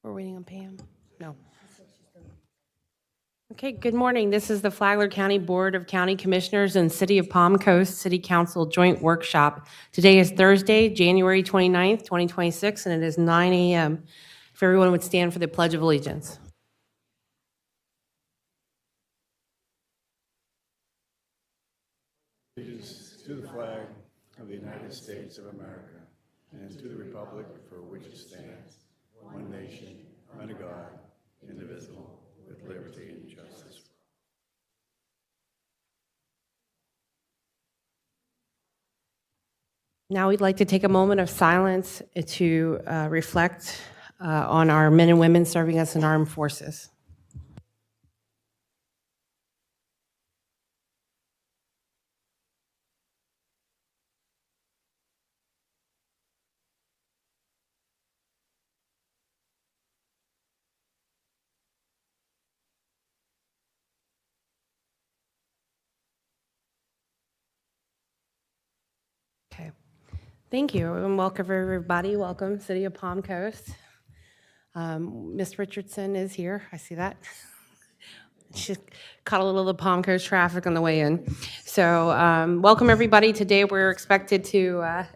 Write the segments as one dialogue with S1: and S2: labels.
S1: We're waiting on Pam? No. Okay, good morning. This is the Flagler County Board of County Commissioners and City of Palm Coast City Council Joint Workshop. Today is Thursday, January 29th, 2026, and it is 9 a.m. If everyone would stand for the Pledge of Allegiance.
S2: Allegiance to the flag of the United States of America and to the republic for which it stands, one nation, under God, indivisible, with liberty and justice.
S1: Now we'd like to take a moment of silence to reflect on our men and women serving us in armed forces. Okay. Thank you, and welcome everybody. Welcome, City of Palm Coast. Ms. Richardson is here. I see that. She caught a little of the Palm Coast traffic on the way in. So welcome everybody. Today we're expected to,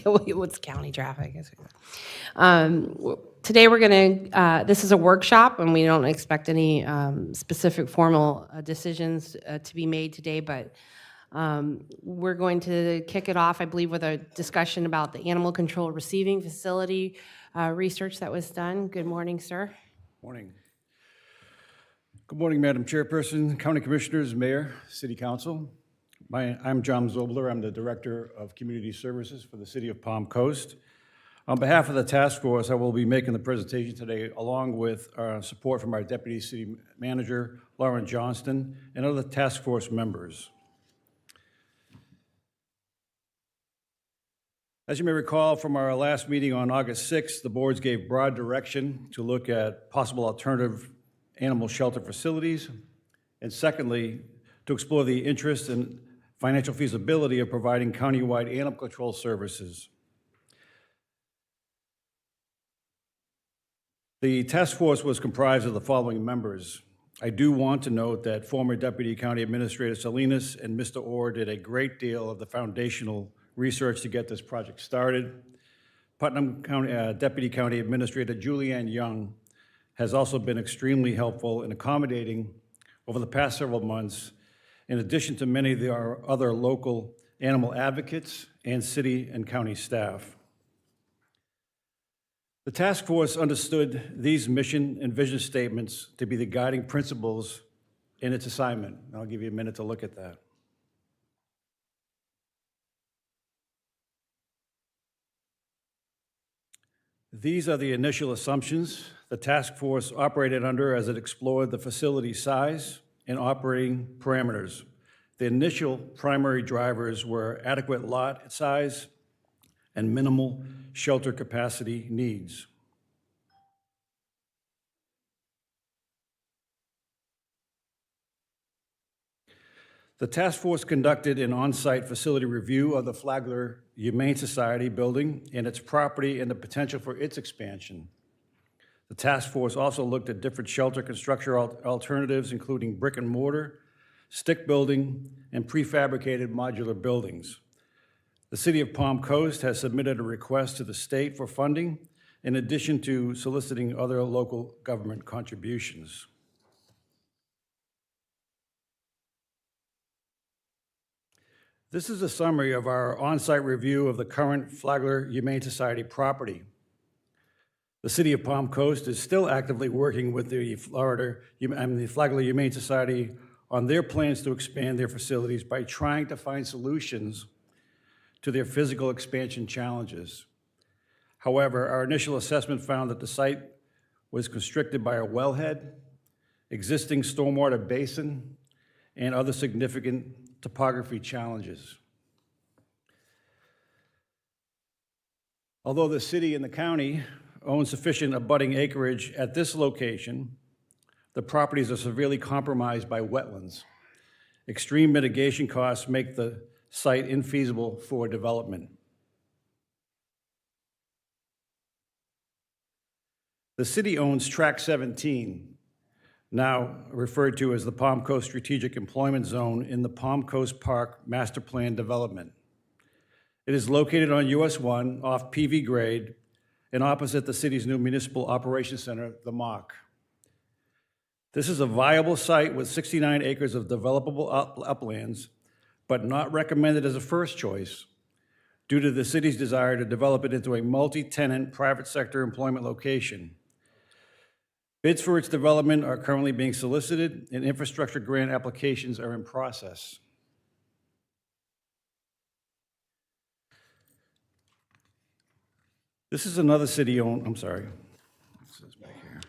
S1: what's county traffic? Today we're going to, this is a workshop and we don't expect any specific formal decisions to be made today, but we're going to kick it off, I believe, with a discussion about the animal control receiving facility research that was done. Good morning, sir.
S2: Morning. Good morning, Madam Chairperson, County Commissioners, Mayor, City Council. I'm John Zobler. I'm the Director of Community Services for the City of Palm Coast. On behalf of the task force, I will be making the presentation today along with support from our Deputy City Manager, Lauren Johnston, and other task force members. As you may recall from our last meeting on August 6th, the boards gave broad direction to look at possible alternative animal shelter facilities, and secondly, to explore the interest and financial feasibility of providing countywide animal control services. The task force was comprised of the following members. I do want to note that former Deputy County Administrator Salinas and Mr. Orr did a great deal of the foundational research to get this project started. Putnam County, Deputy County Administrator Julianne Young has also been extremely helpful in accommodating over the past several months, in addition to many of our other local animal advocates and city and county staff. The task force understood these mission and vision statements to be the guiding principles in its assignment. I'll give you a minute to look at that. These are the initial assumptions the task force operated under as it explored the facility size and operating parameters. The initial primary drivers were adequate lot size and minimal shelter capacity needs. The task force conducted an on-site facility review of the Flagler Humane Society building and its property and the potential for its expansion. The task force also looked at different shelter construction alternatives, including brick and mortar, stick building, and prefabricated modular buildings. The City of Palm Coast has submitted a request to the state for funding, in addition to soliciting other local government contributions. This is a summary of our on-site review of the current Flagler Humane Society property. The City of Palm Coast is still actively working with the Flagler Humane Society on their plans to expand their facilities by trying to find solutions to their physical expansion challenges. However, our initial assessment found that the site was constricted by a wellhead, existing stormwater basin, and other significant topography challenges. Although the city and the county own sufficient abutting acreage at this location, the properties are severely compromised by wetlands. Extreme mitigation costs make the site infeasible for development. The city owns Track 17, now referred to as the Palm Coast Strategic Employment Zone in the Palm Coast Park Master Plan Development. It is located on US 1 off PV grade and opposite the city's new Municipal Operations Center, the MOC. This is a viable site with 69 acres of developable uplands, but not recommended as a first choice due to the city's desire to develop it into a multi-tenant private sector employment location. Bids for its development are currently being solicited, and infrastructure grant applications are in process. This is another city-owned, I'm sorry. This is back here.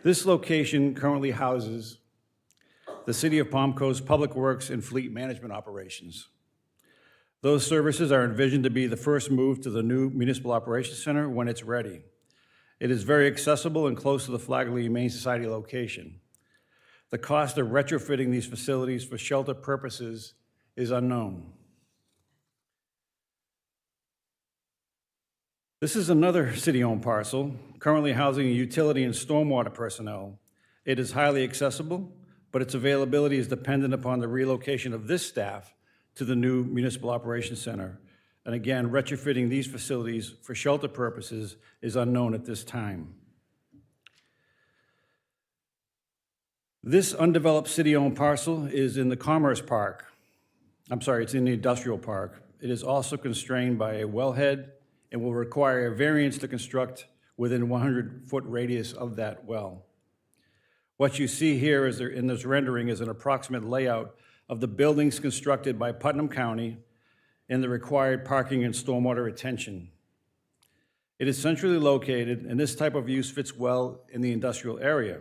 S2: This location currently houses the City of Palm Coast Public Works and Fleet Management operations. Those services are envisioned to be the first move to the new Municipal Operations Center when it's ready. It is very accessible and close to the Flagler Humane Society location. The cost of retrofitting these facilities for shelter purposes is unknown. This is another city-owned parcel, currently housing utility and stormwater personnel. It is highly accessible, but its availability is dependent upon the relocation of this staff to the new Municipal Operations Center. And again, retrofitting these facilities for shelter purposes is unknown at this time. This undeveloped city-owned parcel is in the Commerce Park. It's in the Industrial Park. It is also constrained by a wellhead and will require a variance to construct within 100-foot radius of that well. What you see here is in this rendering is an approximate layout of the buildings constructed by Putnam County and the required parking and stormwater retention. It is centrally located, and this type of use fits well in the industrial area.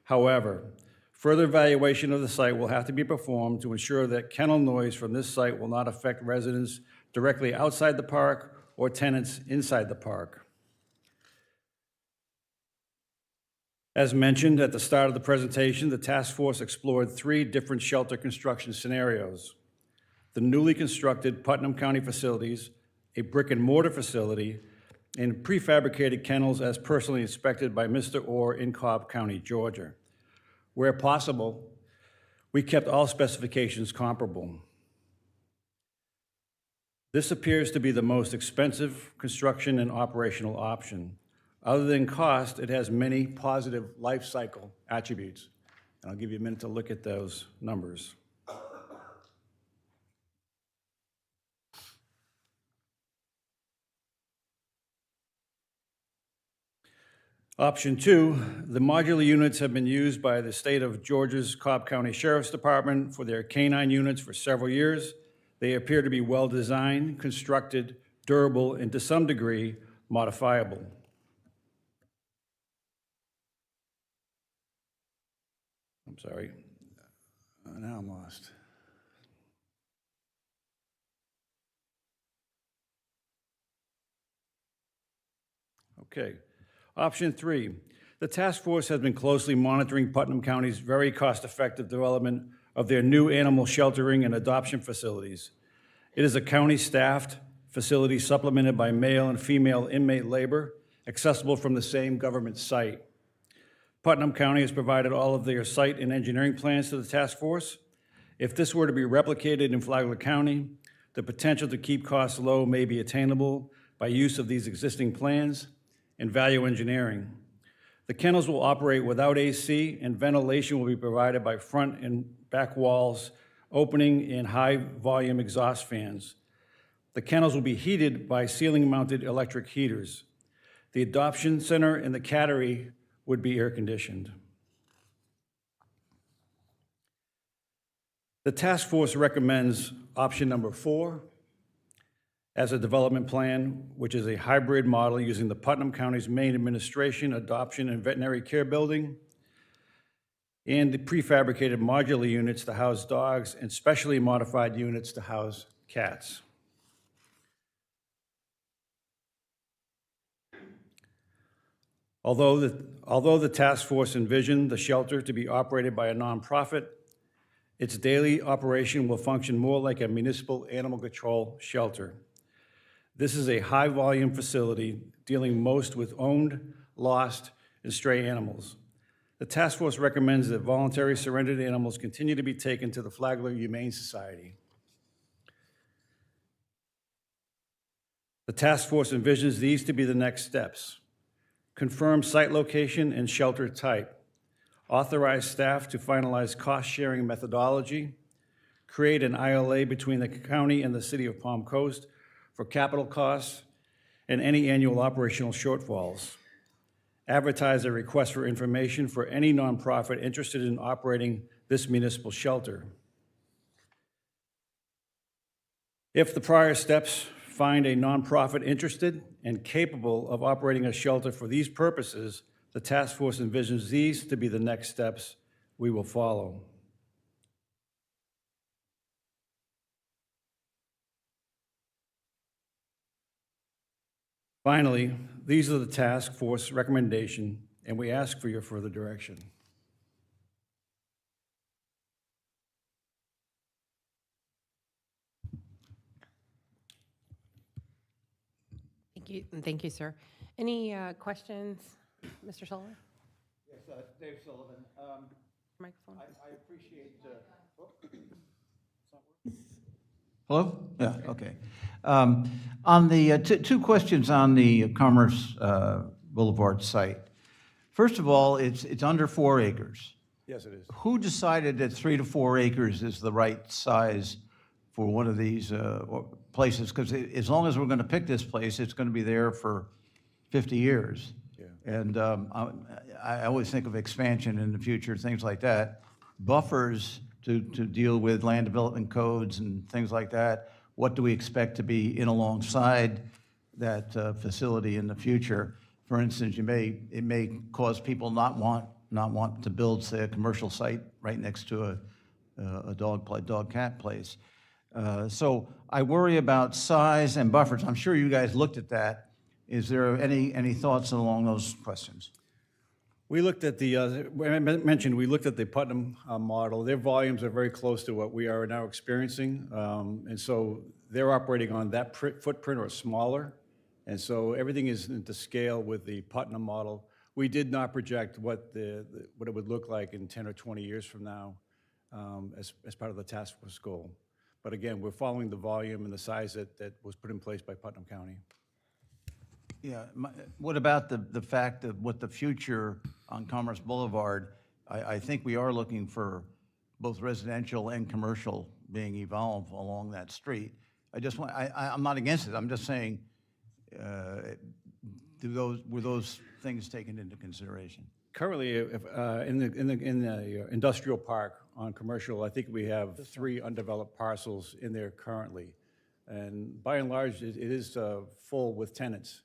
S2: However, further evaluation of the site will have to be performed to ensure that kennel noise from this site will not affect residents directly outside the park or tenants inside the park. As mentioned at the start of the presentation, the task force explored 3 different shelter construction scenarios: the newly constructed Putnam County facilities, a brick and mortar facility, and prefabricated kennels as personally inspected by Mr. Orr in Cobb County, Georgia. Where possible, we kept all specifications comparable. This appears to be the most expensive construction and operational option. Other than cost, it has many positive life cycle attributes. And I'll give you a minute to look at those numbers. Option 2, the modular units have been used by the state of Georgia's Cobb County Sheriff's Department for their canine units for several years. They appear to be well-designed, constructed, durable, and to some degree, modifiable. I'm sorry. Now I'm lost. Okay. Option 3, the task force has been closely monitoring Putnam County's very cost-effective development of their new animal sheltering and adoption facilities. It is a county-staffed facility supplemented by male and female inmate labor, accessible from the same government site. Putnam County has provided all of their site and engineering plans to the task force. If this were to be replicated in Flagler County, the potential to keep costs low may be attainable by use of these existing plans and value engineering. The kennels will operate without AC, and ventilation will be provided by front and back walls, opening and high-volume exhaust fans. The kennels will be heated by ceiling-mounted electric heaters. The adoption center and the cattery would be air-conditioned. The task force recommends option number 4 as a development plan, which is a hybrid model using the Putnam County's main administration, adoption, and veterinary care building, and the prefabricated modular units to house dogs and specially modified units to house cats. Although the task force envisioned the shelter to be operated by a nonprofit, its daily operation will function more like a municipal animal control shelter. This is a high-volume facility dealing most with owned, lost, and stray animals. The task force recommends that voluntary surrendered animals continue to be taken to the Flagler Humane Society. The task force envisions these to be the next steps: confirm site location and shelter type, authorize staff to finalize cost-sharing methodology, create an ILA between the county and the city of Palm Coast for capital costs and any annual operational shortfalls, advertise a request for information for any nonprofit interested in operating this municipal shelter. If the prior steps find a nonprofit interested and capable of operating a shelter for these purposes, the task force envisions these to be the next steps we will follow. Finally, these are the task force recommendation, and we ask for your further direction.
S1: Thank you, sir. Any questions, Mr. Sullivan?
S2: Yes, Dave Sullivan.
S1: Microphone.
S2: I appreciate.
S3: Hello? Yeah, okay. On the, two questions on the Commerce Boulevard site. First of all, it's under 4 acres.
S2: Yes, it is.
S3: Who decided that 3 to 4 acres is the right size for one of these places? Because as long as we're going to pick this place, it's going to be there for 50 years.
S2: Yeah.
S3: And I always think of expansion in the future, things like that. Buffers to deal with land development codes and things like that. What do we expect to be in alongside that facility in the future? For instance, it may cause people not want to build, say, a commercial site right next to a dog-cat place. So I worry about size and buffers. I'm sure you guys looked at that. Is there any thoughts along those questions?
S2: We looked at the, I mentioned, we looked at the Putnam model. Their volumes are very close to what we are now experiencing. And so they're operating on that footprint or smaller. And so everything is to scale with the Putnam model. We did not project what what it would look like in 10 or 20 years from now as part of the task force goal. But again, we're following the volume and the size that was put in place by Putnam County.
S3: Yeah, what about the fact of what the future on Commerce Boulevard, I think we are looking for both residential and commercial being evolved along that street. I'm not against it, I'm just saying, were those things taken into consideration?
S2: Currently, in the industrial park on commercial, I think we have 3 undeveloped parcels in there currently. And by and large, it is full with tenants.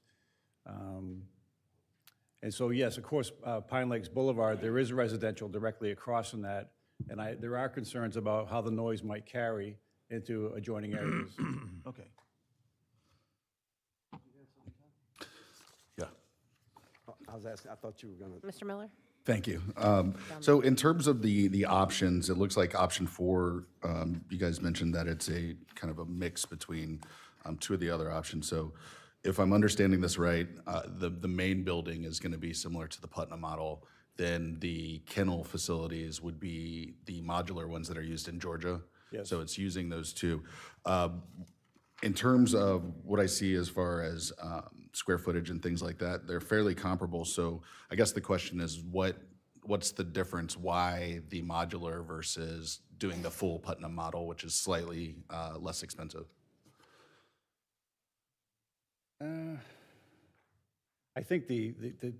S2: And so, yes, of course, Pine Lakes Boulevard, there is residential directly across from that, and there are concerns about how the noise might carry into adjoining areas.
S3: Okay.
S4: Yeah. I was asking, I thought you were going to.
S1: Mr. Miller?
S4: Thank you. So in terms of the options, it looks like option 4, you guys mentioned that it's a kind of a mix between 2 of the other options. So if I'm understanding this right, the main building is going to be similar to the Putnam model. Then the kennel facilities would be the modular ones that are used in Georgia.
S2: Yes.
S4: So it's using those 2. In terms of what I see as far as square footage and things like that, they're fairly comparable. So I guess the question is, what's the difference? Why the modular versus doing the full Putnam model, which is slightly less expensive?
S2: I think the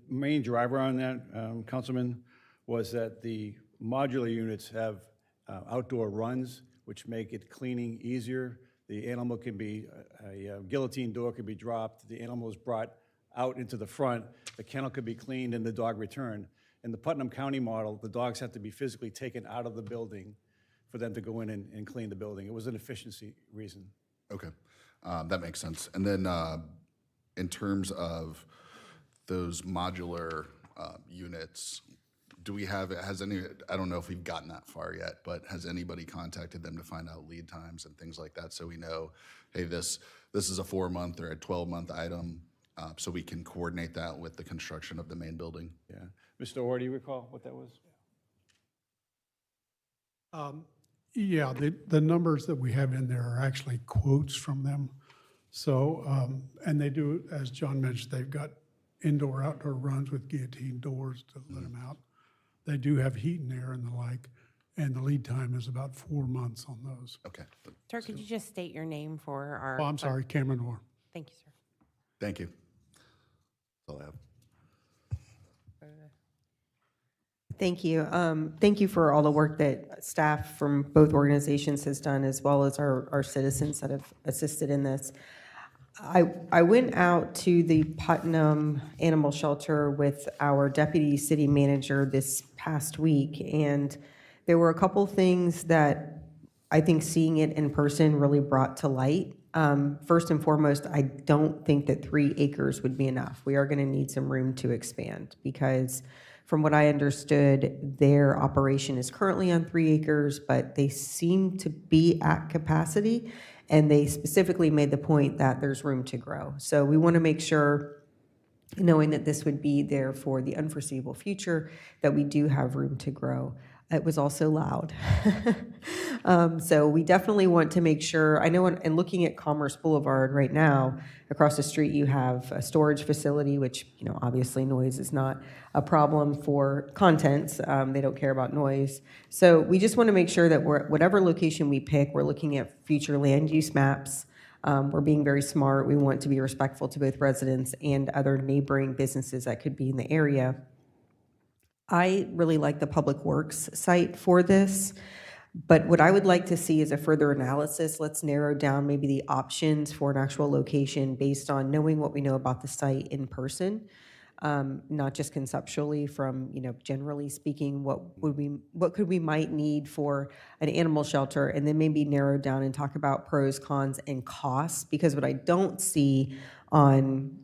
S2: main driver on that, Councilman, was that the modular units have outdoor runs, which make it cleaning easier. The animal can be, a guillotine door can be dropped, the animal is brought out into the front, the kennel could be cleaned, and the dog returned. In the Putnam County model, the dogs have to be physically taken out of the building for them to go in and clean the building. It was an efficiency reason.
S4: Okay, that makes sense. And then in terms of those modular units, do we have, I don't know if we've gotten that far yet, but has anybody contacted them to find out lead times and things like that? So we know, hey, this is a 4-month or a 12-month item, so we can coordinate that with the construction of the main building?
S2: Yeah. Mr. Orr, do you recall what that was?
S5: Yeah, the numbers that we have in there are actually quotes from them. So, and they do, as John mentioned, they've got indoor, outdoor runs with guillotine doors to let them out. They do have heat and air and the like, and the lead time is about 4 months on those.
S4: Okay,
S1: Sir, could you just state your name for our?
S5: Oh, I'm sorry, Cameron Orr.
S1: Thank you, sir.
S4: thank you. That's all I have.
S6: Thank you. Thank you for all the work that staff from both organizations has done, as well as our citizens that have assisted in this. I went out to the Putnam Animal Shelter with our deputy city manager this past week, and there were a couple things that I think seeing it in person really brought to light. First and foremost, I don't think that 3 acres would be enough. We are going to need some room to expand because from what I understood, their operation is currently on 3 acres, but they seem to be at capacity, and they specifically made the point that there's room to grow. So we want to make sure, knowing that this would be there for the unforeseeable future, that we do have room to grow. It was also loud. So we definitely want to make sure, I know in looking at Commerce Boulevard right now, across the street you have a storage facility, which, you know, obviously noise is not a problem for contents. They don't care about noise. So we just want to make sure that whatever location we pick, we're looking at future land use maps. We're being very smart. We want to be respectful to both residents and other neighboring businesses that could be in the area. I really like the Public Works site for this, but what I would like to see is a further analysis. Let's narrow down maybe the options for an actual location based on knowing what we know about the site in person, not just conceptually from, you know, generally speaking, what could we might need for an animal shelter, and then maybe narrow down and talk about pros, cons, and costs, because what I don't see on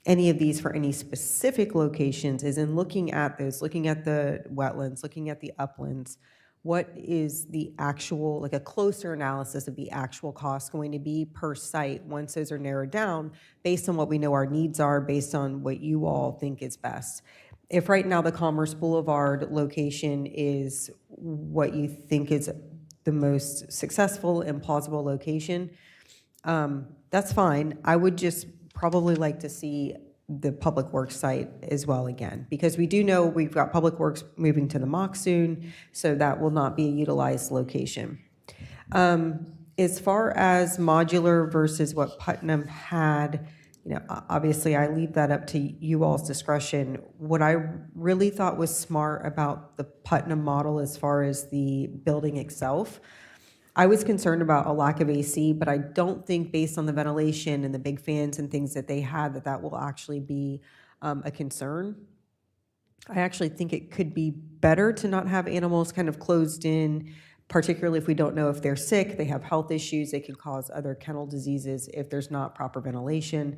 S6: any of these for any specific locations is in looking at those, looking at the wetlands, looking at the uplands, what is the actual, like a closer analysis of the actual cost going to be per site once those are narrowed down based on what we know our needs are, based on what you all think is best. If right now the Commerce Boulevard location is what you think is the most successful and plausible location, that's fine. I would just probably like to see the Public Works site as well again, because we do know we've got Public Works moving to the Mock soon, so that will not be a utilized location. As far as modular versus what Putnam had, you know, obviously I leave that up to you all's discretion. What I really thought was smart about the Putnam model as far as the building itself, I was concerned about a lack of AC, but I don't think based on the ventilation and the big fans and things that they had that will actually be a concern. I actually think it could be better to not have animals kind of closed in, particularly if we don't know if they're sick, they have health issues, they could cause other kennel diseases if there's not proper ventilation.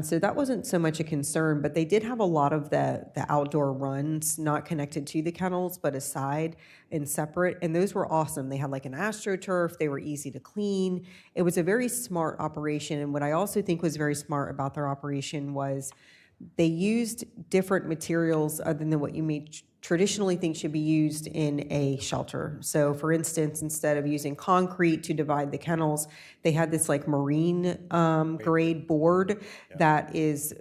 S6: So that wasn't so much a concern, but they did have a lot of the outdoor runs, not connected to the kennels, but aside and separate, and those were awesome. They had like an AstroTurf, they were easy to clean. It was a very smart operation, and what I also think was very smart about their operation was they used different materials other than what you may traditionally think should be used in a shelter. So for instance, instead of using concrete to divide the kennels, they had this like marine grade board that is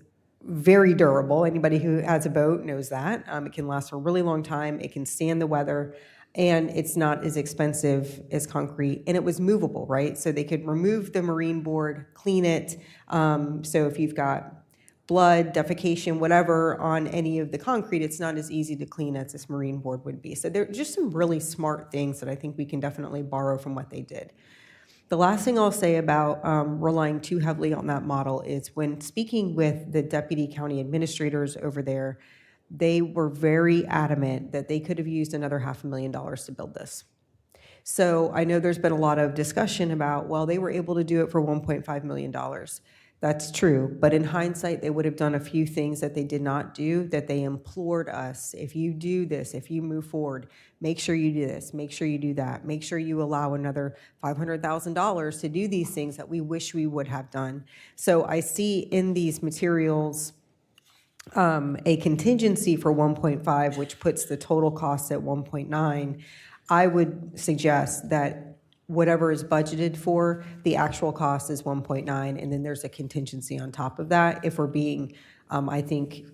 S6: very durable. Anybody who has a boat knows that. It can last for a really long time. It can stand the weather, and it's not as expensive as concrete, and it was movable, right? So they could remove the marine board, clean it. So if you've got blood, defecation, whatever on any of the concrete, it's not as easy to clean as this marine board would be. So there are just some really smart things that I think we can definitely borrow from what they did. The last thing I'll say about relying too heavily on that model is when speaking with the deputy county administrators over there, they were very adamant that they could have used another $500,000 to build this. So I know there's been a lot of discussion about, well, they were able to do it for $1.5 million. That's true, but in hindsight, they would have done a few things that they did not do, that they implored us, if you do this, if you move forward, make sure you do this, make sure you do that, make sure you allow another $500,000 to do these things that we wish we would have done. So I see in these materials a contingency for 1.5, which puts the total cost at 1.9. I would suggest that whatever is budgeted for, the actual cost is 1.9, and then there's a contingency on top of that if we're being, I think,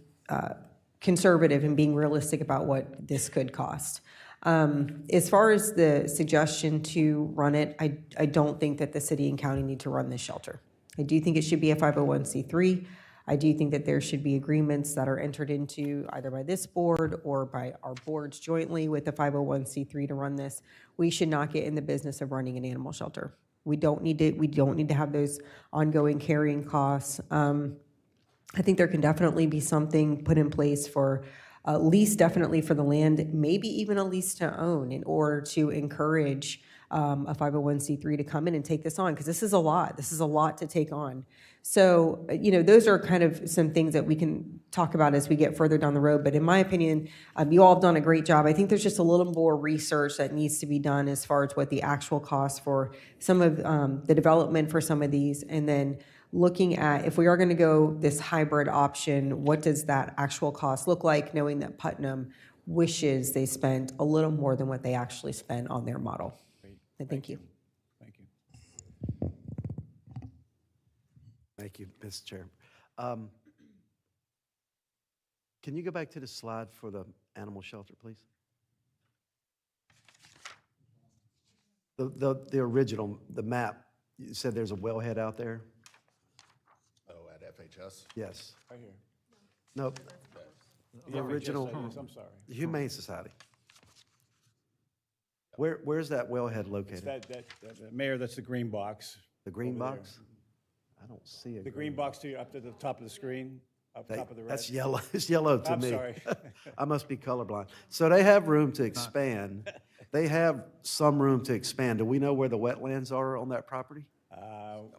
S6: conservative and being realistic about what this could cost. As far as the suggestion to run it, I don't think that the city and county need to run this shelter. I do think it should be a 501c3. I do think that there should be agreements that are entered into either by this board or by our boards jointly with the 501c3 to run this. We should not get in the business of running an animal shelter. We don't need to have those ongoing carrying costs. I think there can definitely be something put in place for a lease, definitely for the land, maybe even a lease to own, in order to encourage a 501c3 to come in and take this on, because this is a lot. This is a lot to take on. So, those are kind of some things that we can talk about as we get further down the road. But in my opinion, you all have done a great job. I think there's just a little more research that needs to be done as far as what the actual cost for some of the development for some of these, and then looking at, if we are going to go this hybrid option, what does that actual cost look like, knowing that Putnam wishes they spent a little more than what they actually spent on their model. And thank you.
S2: Thank you.
S7: Thank you, Mr. Chair. Can you go back to the slide for the animal shelter, please? The original, the map, you said there's a wellhead out there?
S4: Oh, at FHS?
S7: Yes.
S2: Right here.
S7: No, the original,
S2: I'm sorry.
S7: the Humane Society. Where's that wellhead
S2: It's
S7: located?
S2: Mayor, that's the green box.
S7: The green
S2: over there.
S7: box? I don't see a
S2: The green box to you, up to the top of the screen, up top of the red.
S7: That's yellow, it's yellow to
S2: I'm
S7: me.
S2: sorry.
S7: I must be colorblind. So they have room to expand. They have some room to expand. Do we know where the wetlands are on that property?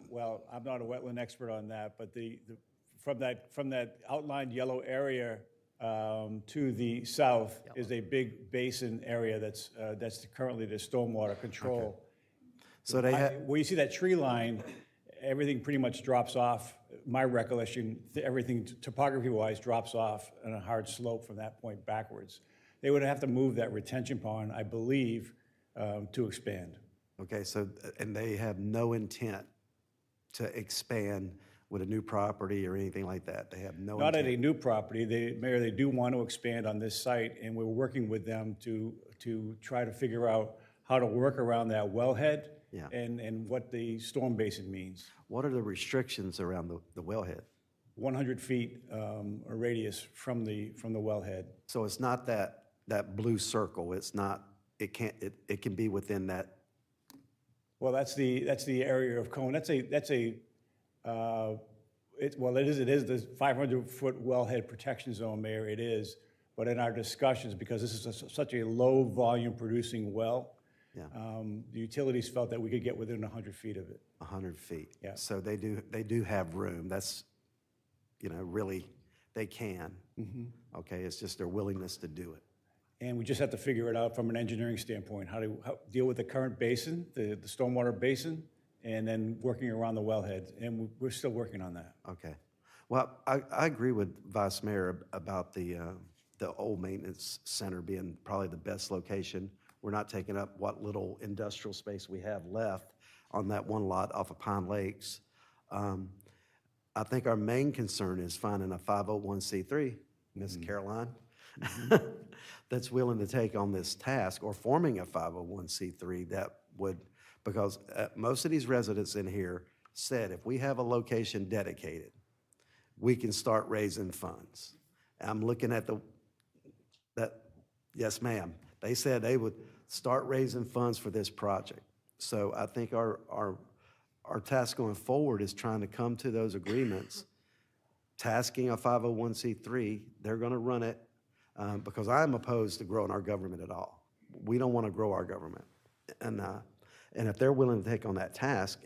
S2: Well, I'm not a wetland expert on that, but from that outlined yellow area to the south is a big basin area that's currently the stormwater control.
S7: So they have,
S2: Where you see that tree line, everything pretty much drops off. My recollection, everything topography-wise drops off on a hard slope from that point backwards. They would have to move that retention pond, I believe, to expand.
S7: okay, so, and they have no intent to expand with a new property or anything like that? They have no
S2: Not at
S7: intent?
S2: a new property. Mayor, they do want to expand on this site, and we're working with them to try to figure out how to work around that wellhead
S7: Yeah.
S2: and what the storm basin means.
S7: What are the restrictions around the wellhead?
S2: 100 feet a radius from the wellhead.
S7: So it's not that blue circle, it's not, it can be within that,
S2: Well, that's the area of cone. It is the 500-foot wellhead protection zone, Mayor, it is. But in our discussions, because this is such a low volume producing well,
S7: Yeah.
S2: The utilities felt that we could get within 100 feet of it.
S7: 100 feet.
S2: Yeah.
S7: So they do have room. That's, really, they can. Okay, it's just their willingness to do it.
S2: And we just have to figure it out from an engineering standpoint, how to deal with the current basin, the stormwater basin, and then working around the wellhead. And we're still working on that.
S7: Okay. Well, I agree with Vice Mayor about the old maintenance center being probably the best location. We're not taking up what little industrial space we have left on that one lot off of Pine Lakes. I think our main concern is finding a 501c3, Ms. Caroline, that's willing to take on this task, or forming a 501c3 that would, because most of these residents in here said if we have a location dedicated, we can start raising funds. I'm looking at yes, ma'am. They said they would start raising funds for this project. So I think our task going forward is trying to come to those agreements, tasking a 501c3. They're going to run it because I'm opposed to growing our government at all. We don't want to grow our government. And And if they're willing to take on that task,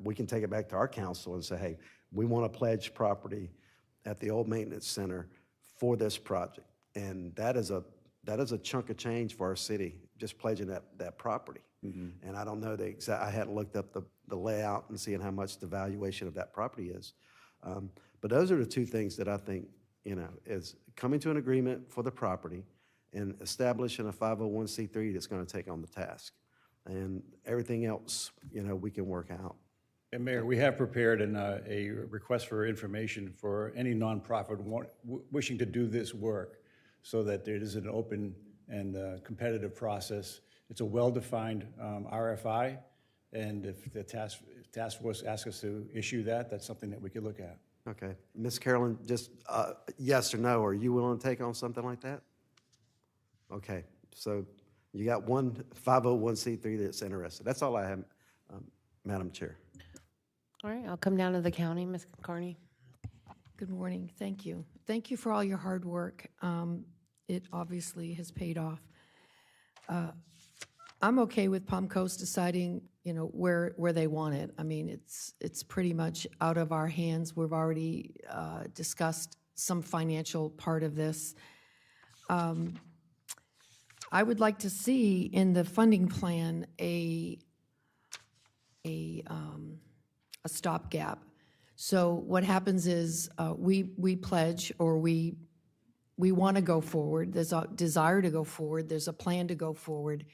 S7: we can take it back to our council and say, hey, we want to pledge property at the old maintenance center for this project. And that is a chunk of change for our city, just pledging that property. And I don't know the exact, I hadn't looked up the layout and seeing how much the valuation of that property is. But those are the two things that I think, is coming to an agreement for the property and establishing a 501c3 that's going to take on the task. And everything else, we can work out.
S2: And Mayor, we have prepared a request for information for any nonprofit wishing to do this work so that there is an open and competitive process. It's a well-defined RFI, and if the task force asks us to issue that, that's something that we could look at.
S7: Okay. Ms. Carolyn, just yes or no, are you willing to take on something like that? Okay. So you got one 501c3 that's interested. That's all I have, Madam Chair.
S1: All right, I'll come down to the county, Ms. Carney.
S8: Good morning. Thank you. Thank you for all your hard work. It obviously has paid off. I'm okay with Palm Coast deciding, where they want it. I mean, it's pretty much out of our hands. We've already discussed some financial part of this. I would like to see in the funding plan a stopgap. So what happens is we pledge, or we want to go forward. There's a desire to go forward. There's a plan to go forward,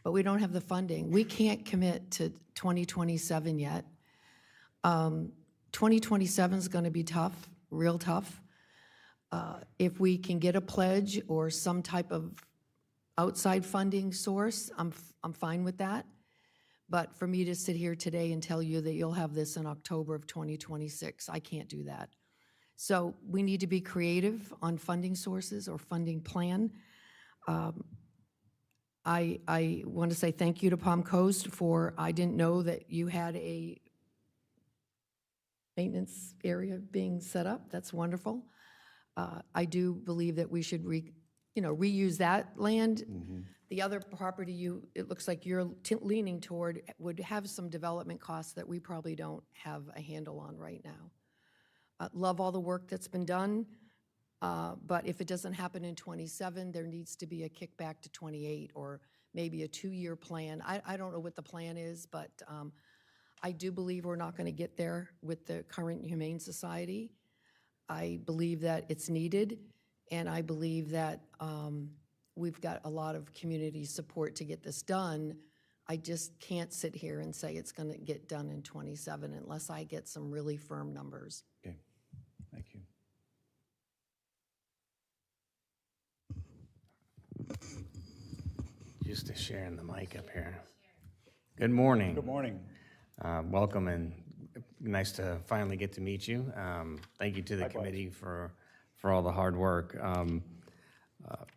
S8: but we don't have the funding. We can't commit to 2027 yet. 2027 is going to be tough, real tough. If we can get a pledge or some type of outside funding source, I'm fine with that. But for me to sit here today and tell you that you'll have this in October of 2026, I can't do that. So we need to be creative on funding sources or funding plan. I want to say thank you to Palm Coast I didn't know that you had a maintenance area being set up. That's wonderful. I do believe that we should reuse that land. The other property it looks like you're leaning toward would have some development costs that we probably don't have a handle on right now. Love all the work that's been done, but if it doesn't happen in 27, there needs to be a kickback to 28 or maybe a 2-year plan. I don't know what the plan is, but I do believe we're not going to get there with the current Humane Society. I believe that it's needed, and I believe that we've got a lot of community support to get this done. I just can't sit here and say it's going to get done in 27 unless I get some really firm numbers.
S2: Okay, thank you.
S9: Just to sharing the mic up here. Good morning.
S2: Good morning.
S9: Welcome, and nice to finally get to meet you. Thank you to the committee for all the hard work.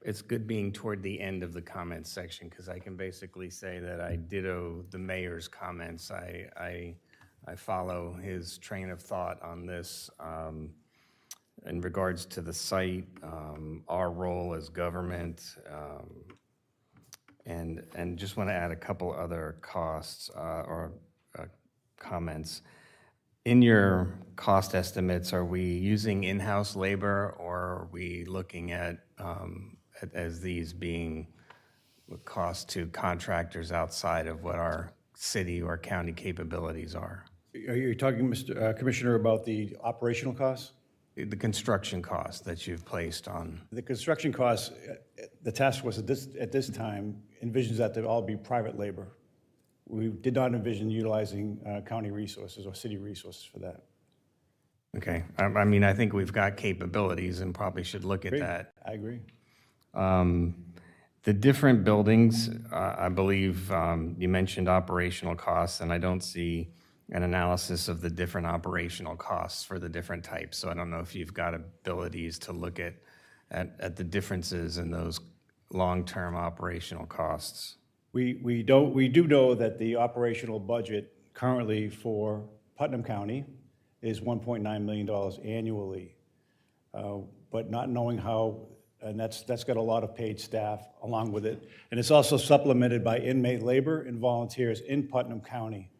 S9: It's good being toward the end of the comments section because I can basically say that I ditto the mayor's comments. I follow his train of thought on this in regards to the site, our role as government, and just want to add a couple other costs or comments. In your cost estimates, are we using in-house labor, or are we looking at as these being cost to contractors outside of what our city or county capabilities are?
S2: Are you talking, Mr. Commissioner, about the operational costs?
S9: The construction costs that you've placed on.
S2: The construction costs, the task force at this time envisions that to all be private labor. We did not envision utilizing county resources or city resources for that.
S9: Okay, I mean, I think we've got capabilities and probably should look at that.
S2: I agree.
S9: The different buildings, I believe you mentioned operational costs, and I don't see an analysis of the different operational costs for the different types. So I don't know if you've got abilities to look at the differences in those long-term operational costs.
S2: We do know that the operational budget currently for Putnam County is $1.9 million annually, but not knowing how and that's got a lot of paid staff along with it. And it's also supplemented by inmate labor and volunteers in Putnam County.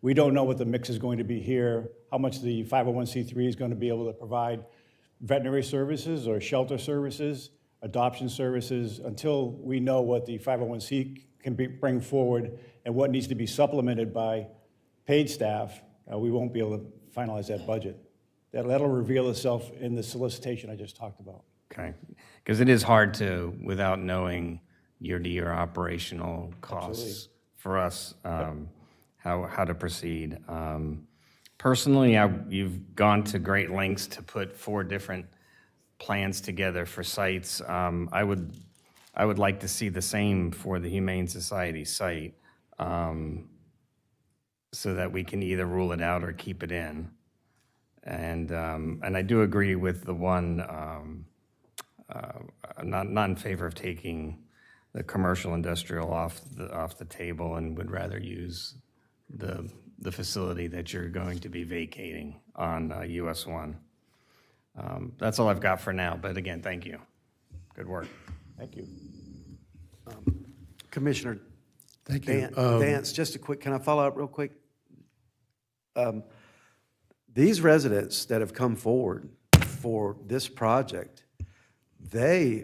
S2: We don't know what the mix is going to be here, how much the 501c3 is going to be able to provide veterinary services or shelter services, adoption services, until we know what the 501c can bring forward and what needs to be supplemented by paid staff, we won't be able to finalize that budget. That'll reveal itself in the solicitation I just talked about.
S9: Okay, because it is hard to, without knowing year-to-year operational costs for us, how to proceed. Personally, you've gone to great lengths to put 4 different plans together for sites. I would like to see the same for the Humane Society site, so that we can either rule it out or keep it in. And I do agree with the one, not in favor of taking the commercial industrial off the table, and would rather use the facility that you're going to be vacating on US 1. That's all I've got for now, but again, thank you. Good work.
S2: Thank you.
S7: Commissioner
S10: Thank you.
S7: Dance, just a quick, can I follow up real quick? These residents that have come forward for this project, they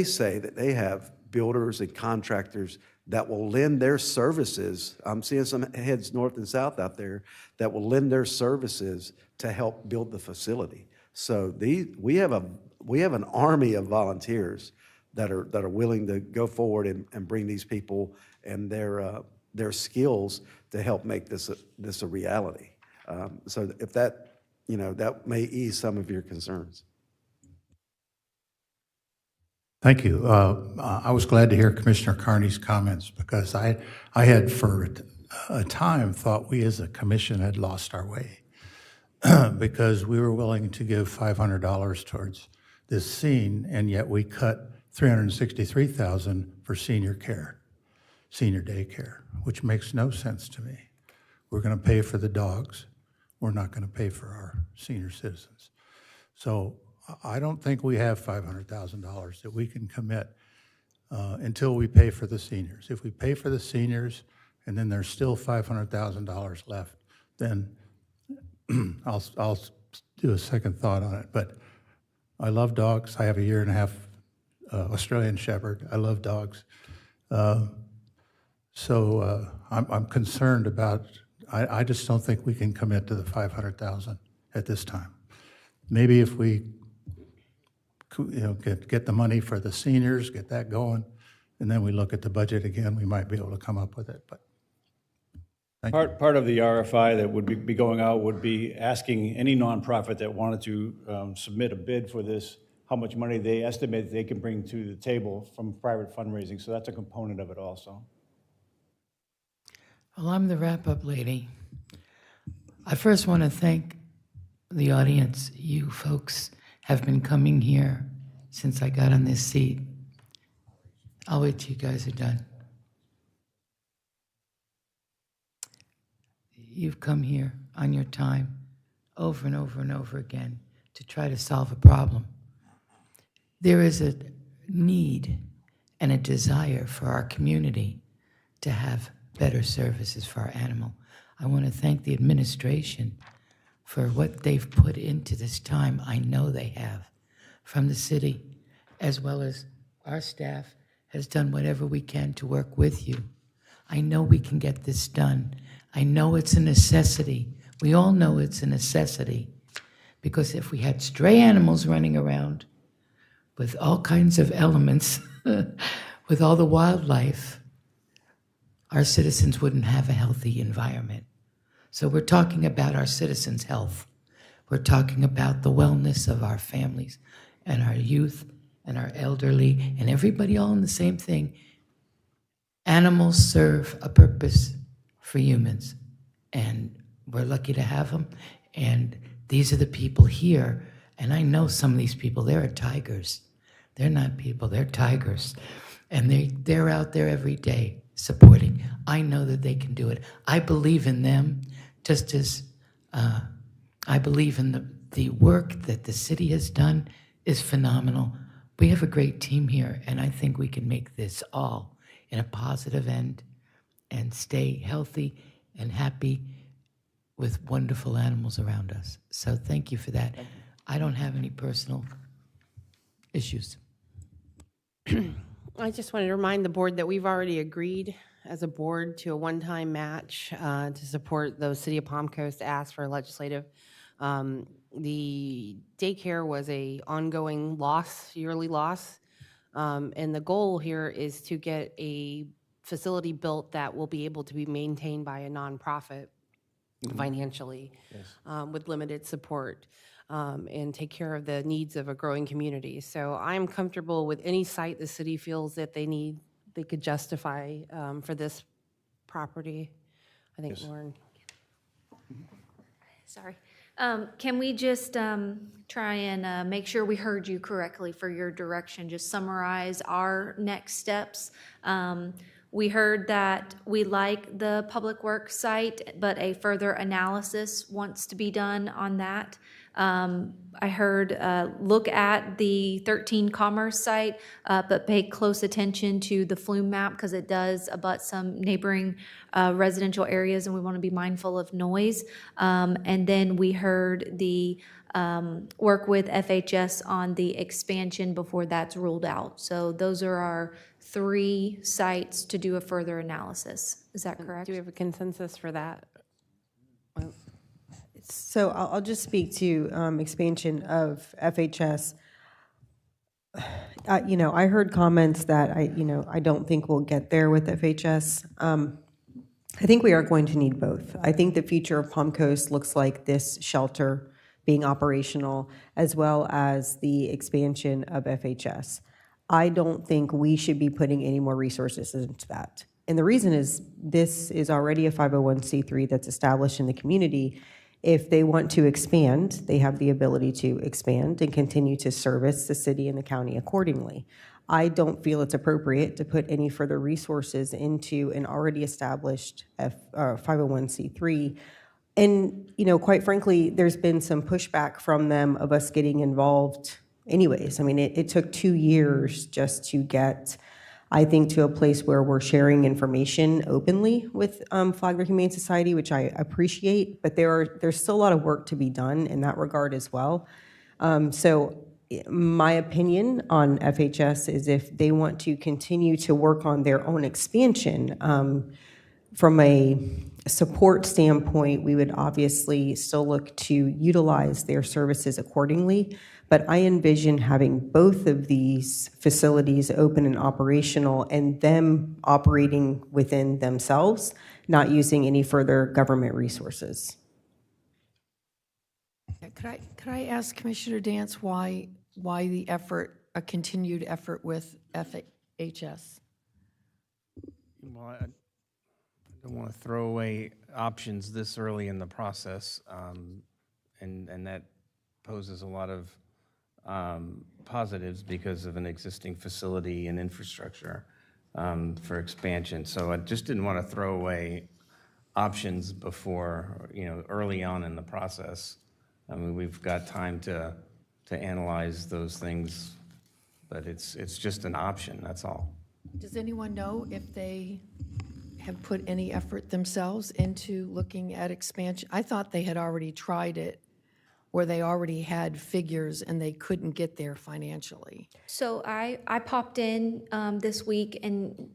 S7: say that they have builders and contractors that will lend their services. I'm seeing some heads north and south out there that will lend their services to help build the facility. So we have an army of volunteers that are willing to go forward and bring these people and their skills to help make this a reality. So if that, that may ease some of your concerns.
S10: Thank you. I was glad to hear Commissioner Carney's comments, because I had for a time thought we as a commission had lost our way because we were willing to give $500 towards this scene, and yet we cut $363,000 for senior care, senior daycare, which makes no sense to me. We're going to pay for the dogs. We're not going to pay for our senior citizens. So I don't think we have $500,000 that we can commit until we pay for the seniors. If we pay for the seniors and then there's still $500,000 left, then I'll do a second thought on it. But I love dogs. I have a 1.5-year Australian Shepherd. I love dogs. So I'm concerned about, I just don't think we can commit to the $500,000 at this time. Maybe if we get the money for the seniors, get that going, and then we look at the budget again, we might be able to come up with it. But thank you.
S2: Part of the RFI that would be going out would be asking any nonprofit that wanted to submit a bid for this, how much money they estimate they can bring to the table from private fundraising. So that's a component of it also.
S11: Well, I'm the wrap-up lady. I first want to thank the audience. You folks have been coming here since I got on this seat. I'll wait till you guys are done. You've come here on your time over and over and over again to try to solve a problem. There is a need and a desire for our community to have better services for our animal. I want to thank the administration for what they've put into this time. I know they have, from the city, as well as our staff has done whatever we can to work with you. I know we can get this done. I know it's a necessity. We all know it's a necessity, because if we had stray animals running around with all kinds of elements, with all the wildlife, our citizens wouldn't have a healthy environment. So we're talking about our citizens' health. We're talking about the wellness of our families and our youth and our elderly and everybody all in the same thing. Animals serve a purpose for humans, and we're lucky to have them. And these are the people here, and I know some of these people, they're tigers. They're not people, they're tigers. And they're out there every day supporting. I know that they can do it. I believe in them, just as I believe in the work that the city has done is phenomenal. We have a great team here, and I think we can make this all in a positive end and stay healthy and happy with wonderful animals around us. So thank you for that. I don't have any personal issues.
S1: I just wanted to remind the board that we've already agreed as a board to a one-time match to support those City of Palm Coast asked for legislative. The daycare was a ongoing loss, yearly loss. And the goal here is to get a facility built that will be able to be maintained by a nonprofit financially with limited support. And take care of the needs of a growing community. So I'm comfortable with any site the city feels that they could justify for this property. I think, Lauren.
S12: Sorry. Can we just try and make sure we heard you correctly for your direction? Just summarize our next steps. We heard that we like the Public Works site, but a further analysis wants to be done on that. I heard look at the 13 Commerce site, but pay close attention to the flume map because it does abut some neighboring residential areas, and we want to be mindful of noise. And then we heard the work with FHS on the expansion before that's ruled out. So those are our 3 sites to do a further analysis. Is that correct?
S1: Do we have a consensus for that?
S6: So I'll just speak to expansion of FHS. I heard comments that I don't think we'll get there with FHS. I think we are going to need both. I think the future of Palm Coast looks like this shelter being operational as well as the expansion of FHS. I don't think we should be putting any more resources into that. And the reason is this is already a 501c3 that's established in the community. If they want to expand, they have the ability to expand and continue to service the city and the county accordingly. I don't feel it's appropriate to put any further resources into an already established 501c3. And, quite frankly, there's been some pushback from them of us getting involved anyways. I mean, it took 2 years just to get, I think, to a place where we're sharing information openly with Flagler Humane Society, which I appreciate, but there's still a lot of work to be done in that regard as well. So my opinion on FHS is if they want to continue to work on their own expansion, from a support standpoint, we would obviously still look to utilize their services accordingly. But I envision having both of these facilities open and operational and them operating within themselves, not using any further government resources.
S8: Could I ask Commissioner Dance why the effort, a continued effort with FHS?
S9: Well, I don't want to throw away options this early in the process, and that poses a lot of positives because of an existing facility and infrastructure for expansion. So I just didn't want to throw away options before, early on in the process. I mean, we've got time to analyze those things, but it's just an option, that's all.
S8: Does anyone know if they have put any effort themselves into looking at expansion? I thought they had already tried it, where they already had figures and they couldn't get there financially.
S12: So I popped in this week and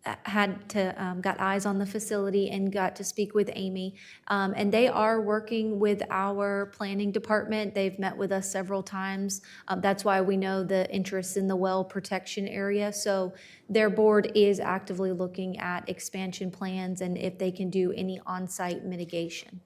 S12: got eyes on the facility and got to speak with Amy. And they are working with our planning department. They've met with us several times. That's why we know the interest in the well protection area. So their board is actively looking at expansion plans and if they can do any on-site mitigation.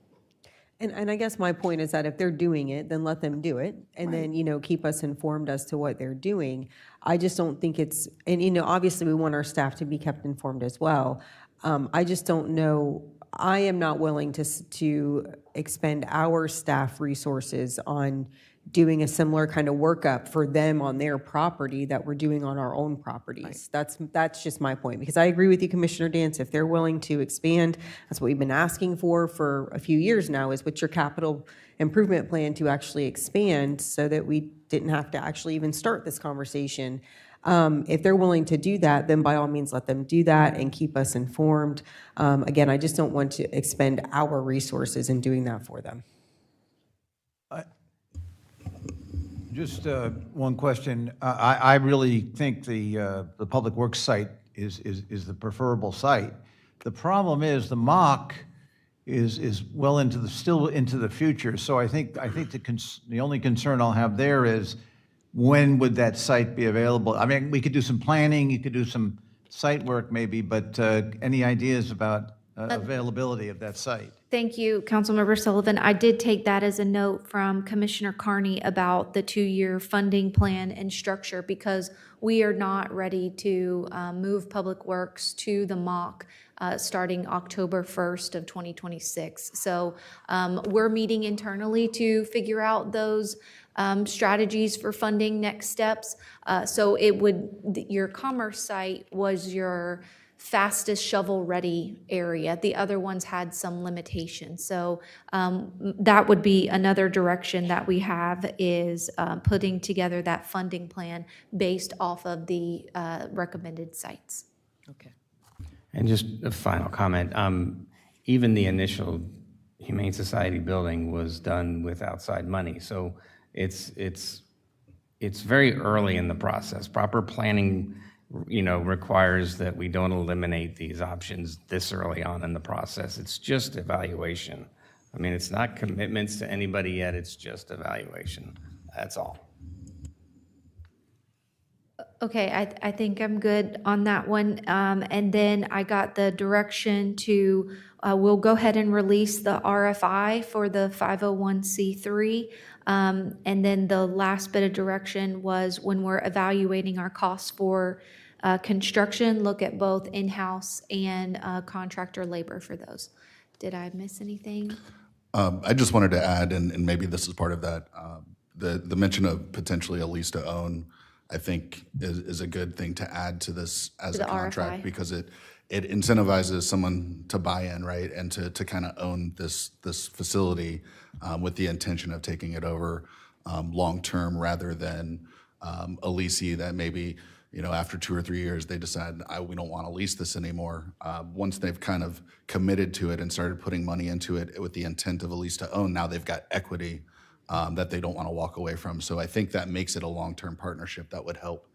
S6: And I guess my point is that if they're doing it, then let them do it, and then, keep us informed as to what they're doing. I just don't think it's, and, obviously we want our staff to be kept informed as well. I just don't know, I am not willing to expend our staff resources on doing a similar kind of workup for them on their property that we're doing on our own properties. That's just my point, because I agree with you, Commissioner Dance. If they're willing to expand, that's what we've been asking for a few years now, is what's your capital improvement plan to actually expand so that we didn't have to actually even start this conversation. If they're willing to do that, then by all means, let them do that and keep us informed. Again, I just don't want to expend our resources in doing that for them.
S3: Just one question. I really think the Public Works site is the preferable site. The problem is the mock is well still into the future. So I think the only concern I'll have there is, when would that site be available? I mean, we could do some planning, you could do some site work maybe, but any ideas about availability of that site?
S12: Thank you, Councilmember Sullivan. I did take that as a note from Commissioner Carney about the 2-year funding plan and structure, because we are not ready to move Public Works to the mock starting October 1st of 2026. So we're meeting internally to figure out those strategies for funding next steps. So your Commerce site was your fastest shovel-ready area. The other ones had some limitations. So that would be another direction that we have, is putting together that funding plan based off of the recommended sites.
S6: Okay.
S9: And just a final comment, even the initial Humane Society building was done with outside money. So it's very early in the process. Proper planning, requires that we don't eliminate these options this early on in the process. It's just evaluation. I mean, it's not commitments to anybody yet, it's just evaluation. That's all.
S12: Okay, I think I'm good on that one. And then I got the direction to, we'll go ahead and release the RFI for the 501c3. And then the last bit of direction was, when we're evaluating our costs for construction, look at both in-house and contractor labor for those. Did I miss anything?
S4: I just wanted to add, and maybe this is part of that, the mention of potentially a lease to own, I think is a good thing to add to this as a contract, because it incentivizes someone to buy in, right, and to kind of own this facility with the intention of taking it over long-term, rather than a leasee that maybe, after 2 or 3 years, they decide, we don't want to lease this anymore. Once they've kind of committed to it and started putting money into it with the intent of a lease to own, now they've got equity that they don't want to walk away from. So I think that makes it a long-term partnership that would help.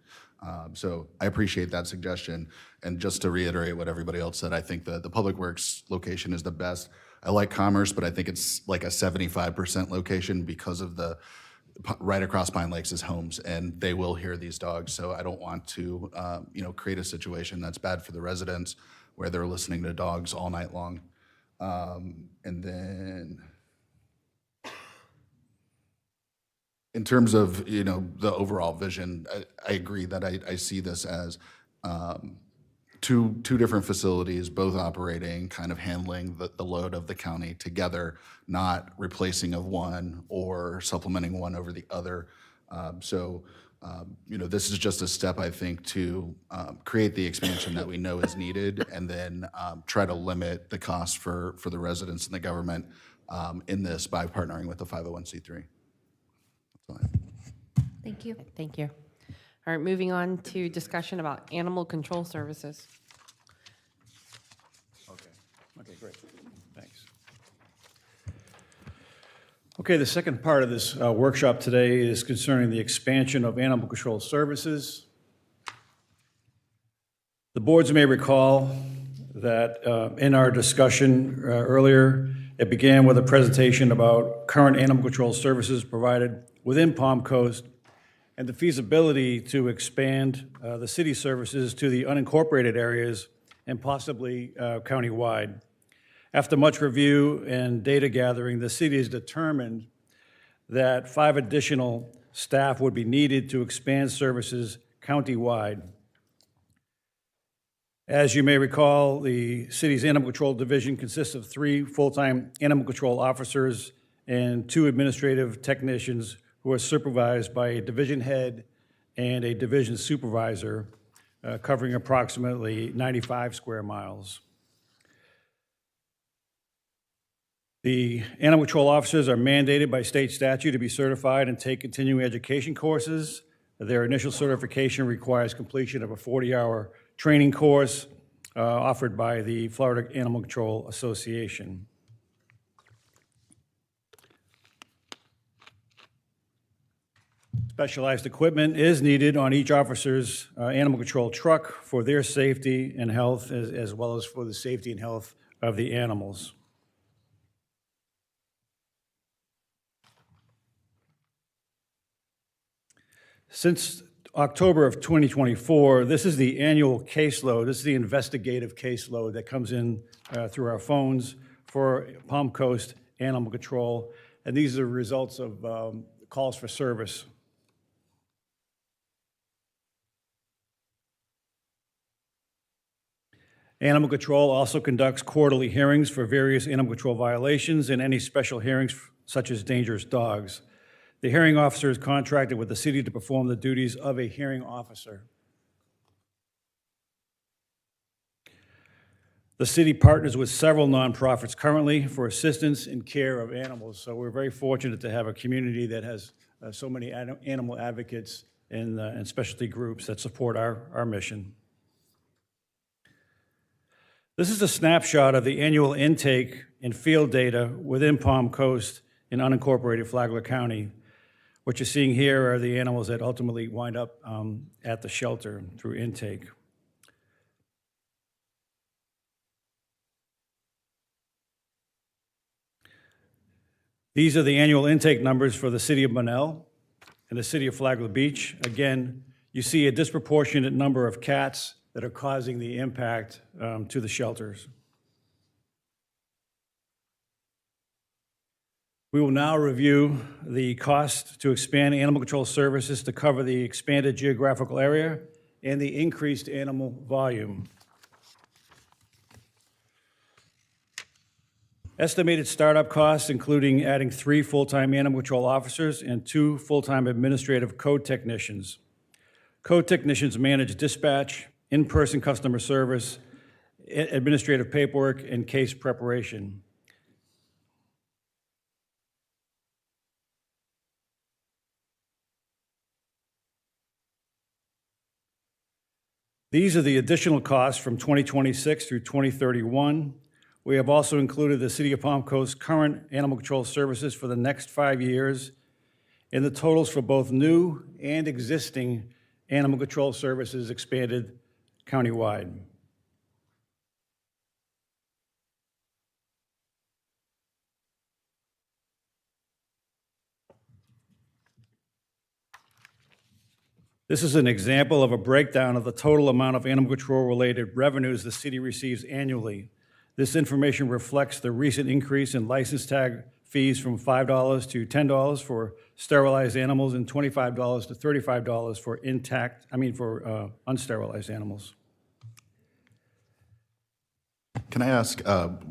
S4: So I appreciate that suggestion. And just to reiterate what everybody else said, I think the Public Works location is the best. I like Commerce, but I think it's like a 75% location, because of the right across Pine Lakes is homes, and they will hear these dogs. So I don't want to, create a situation that's bad for the residents, where they're listening to dogs all night long. And then, in terms of, the overall vision, I agree that I see this as two different facilities, both operating, kind of handling the load of the county together, not replacing of one or supplementing one over the other. This is just a step, I think, to create the expansion that we know is needed, and then try to limit the cost for the residents and the government in this by partnering with the 501c3.
S12: Thank you.
S1: Thank you. All right, moving on to discussion about animal control services.
S2: Okay, great. Thanks. Okay, the second part of this workshop today is concerning the expansion of animal control services. The boards may recall that in our discussion earlier, it began with a presentation about current animal control services provided within Palm Coast, and the feasibility to expand the city services to the unincorporated areas and possibly countywide. After much review and data gathering, the city has determined that 5 additional staff would be needed to expand services countywide. As you may recall, the city's animal control division consists of 3 full-time animal control officers and 2 administrative technicians who are supervised by a division head and a division supervisor, covering approximately 95 square miles. The animal control officers are mandated by state statute to be certified and take continuing education courses. Their initial certification requires completion of a 40-hour training course offered by the Florida Animal Control Association. Specialized equipment is needed on each officer's animal control truck for their safety and health, as well as for the safety and health of the animals. Since October of 2024, this is the annual caseload. This is the investigative caseload that comes in through our phones for Palm Coast Animal Control, and these are results of calls for service. Animal Control also conducts quarterly hearings for various animal control violations and any special hearings such as dangerous dogs. The hearing officer is contracted with the city to perform the duties of a hearing officer. The city partners with several nonprofits currently for assistance in care of animals, so we're very fortunate to have a community that has so many animal advocates and specialty groups that support our mission. This is a snapshot of the annual intake and field data within Palm Coast in unincorporated Flagler County. What you're seeing here are the animals that ultimately wind up at the shelter through intake. These are the annual intake numbers for the city of Monell and the city of Flagler Beach. Again, you see a disproportionate number of cats that are causing the impact to the shelters. We will now review the cost to expand animal control services to cover the expanded geographical area and the increased animal volume. Estimated startup costs, including adding 3 full-time animal control officers and 2 full-time administrative code technicians. Code technicians manage dispatch, in-person customer service, administrative paperwork, and case preparation. These are the additional costs from 2026 through 2031. We have also included the City of Palm Coast's current animal control services for the next 5 years and the totals for both new and existing animal control services expanded countywide. This is an example of a breakdown of the total amount of animal control-related revenues the city receives annually. This information reflects the recent increase in license tag fees from $5 to $10 for sterilized animals and $25 to $35 for unsterilized animals.
S4: Can I ask,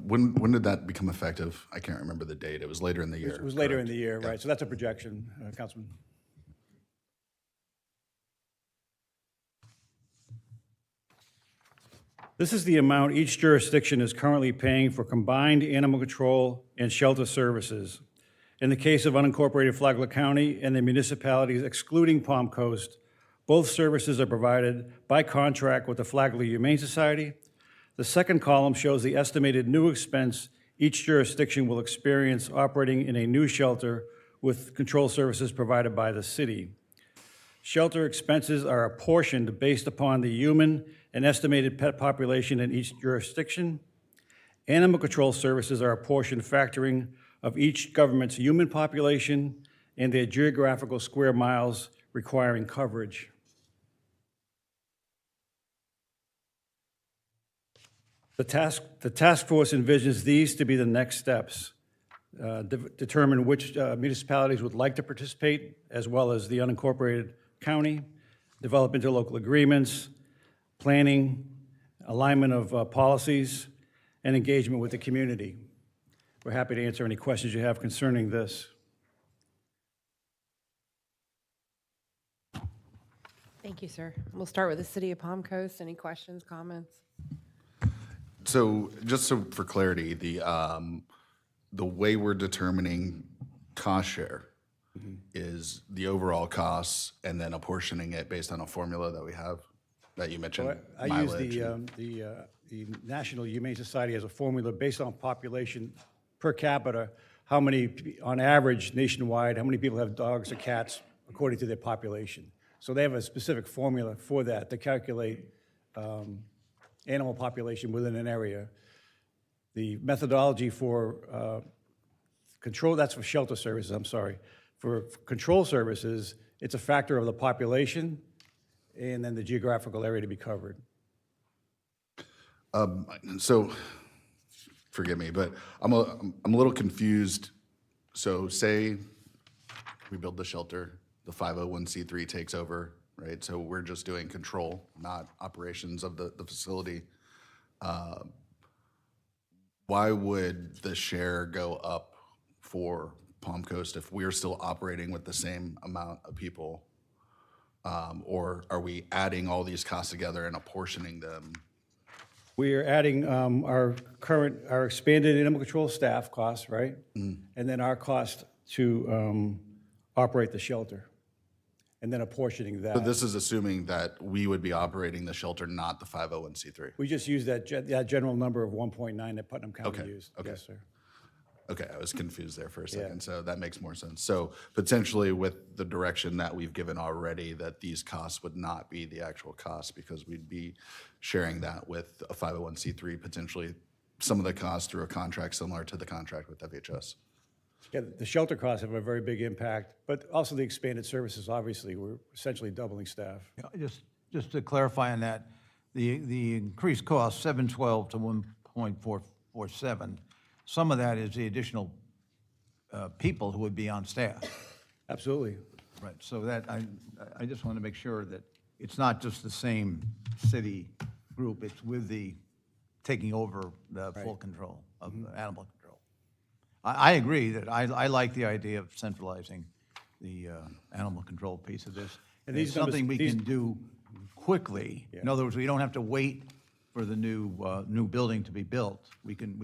S4: when did that become effective? I can't remember the date. It was later in the year.
S2: It was later in
S4: correct?
S2: the year, right? So that's a projection, Councilman. This is the amount each jurisdiction is currently paying for combined animal control and shelter services. In the case of unincorporated Flagler County and the municipalities excluding Palm Coast, both services are provided by contract with the Flagler Humane Society. The second column shows the estimated new expense each jurisdiction will experience operating in a new shelter with control services provided by the city. Shelter expenses are apportioned based upon the human and estimated pet population in each jurisdiction. Animal control services are apportioned factoring of each government's human population and their geographical square miles requiring coverage. The task force envisions these to be the next steps. Determine which municipalities would like to participate, as well as the unincorporated county, develop interlocal agreements, planning, alignment of policies, and engagement with the community. We're happy to answer any questions you have concerning this.
S1: Thank you, sir. We'll start with the City of Palm Coast. Any questions, comments?
S4: So just so for clarity, the way we're determining cost share is the overall costs and then apportioning it based on a formula that we have, that you mentioned,
S2: I use
S4: mileage.
S2: the National Humane Society as a formula based on population per capita, how many, on average nationwide, how many people have dogs or cats according to their population. So they have a specific formula for that to calculate animal population within an area. The methodology for control, that's for shelter services, I'm sorry. For control services, it's a factor of the population and then the geographical area to be covered.
S4: So, forgive me, but I'm a little confused. So say we build the shelter, the 501c3 takes over, right? So we're just doing control, not operations of the facility. Why would the share go up for Palm Coast if we're still operating with the same amount of people? Or are we adding all these costs together and apportioning them?
S2: We are adding our expanded animal control staff costs, right? And then our cost to operate the shelter, and then apportioning that.
S4: So this is assuming that we would be operating the shelter, not the 501c3.
S2: We just use that general number of 1.9 that Putnam County
S4: Okay,
S2: used.
S4: okay.
S2: Yes, sir.
S4: Okay, I was confused there for a second, so that makes more sense. So potentially with the direction that we've given already, that these costs would not be the actual cost because we'd be sharing that with a 501c3, potentially some of the costs through a contract similar to the contract with FHS.
S2: Yeah, the shelter costs have a very big impact, but also the expanded services, obviously, we're essentially doubling staff.
S3: Yeah, just to clarify on that, the increased cost, 712 to 1.447, some of that is the additional people who would be on staff.
S2: Absolutely.
S3: Right, so that, I just want to make sure that it's not just the same city group, it's with the taking over the full control of the animal control. I agree that I like the idea of centralizing the animal control piece of this.
S2: And
S3: And
S2: these
S3: it's
S2: numbers-
S3: something we
S2: these-
S3: can do quickly. In other words, we don't have to wait for the new building to be built. We can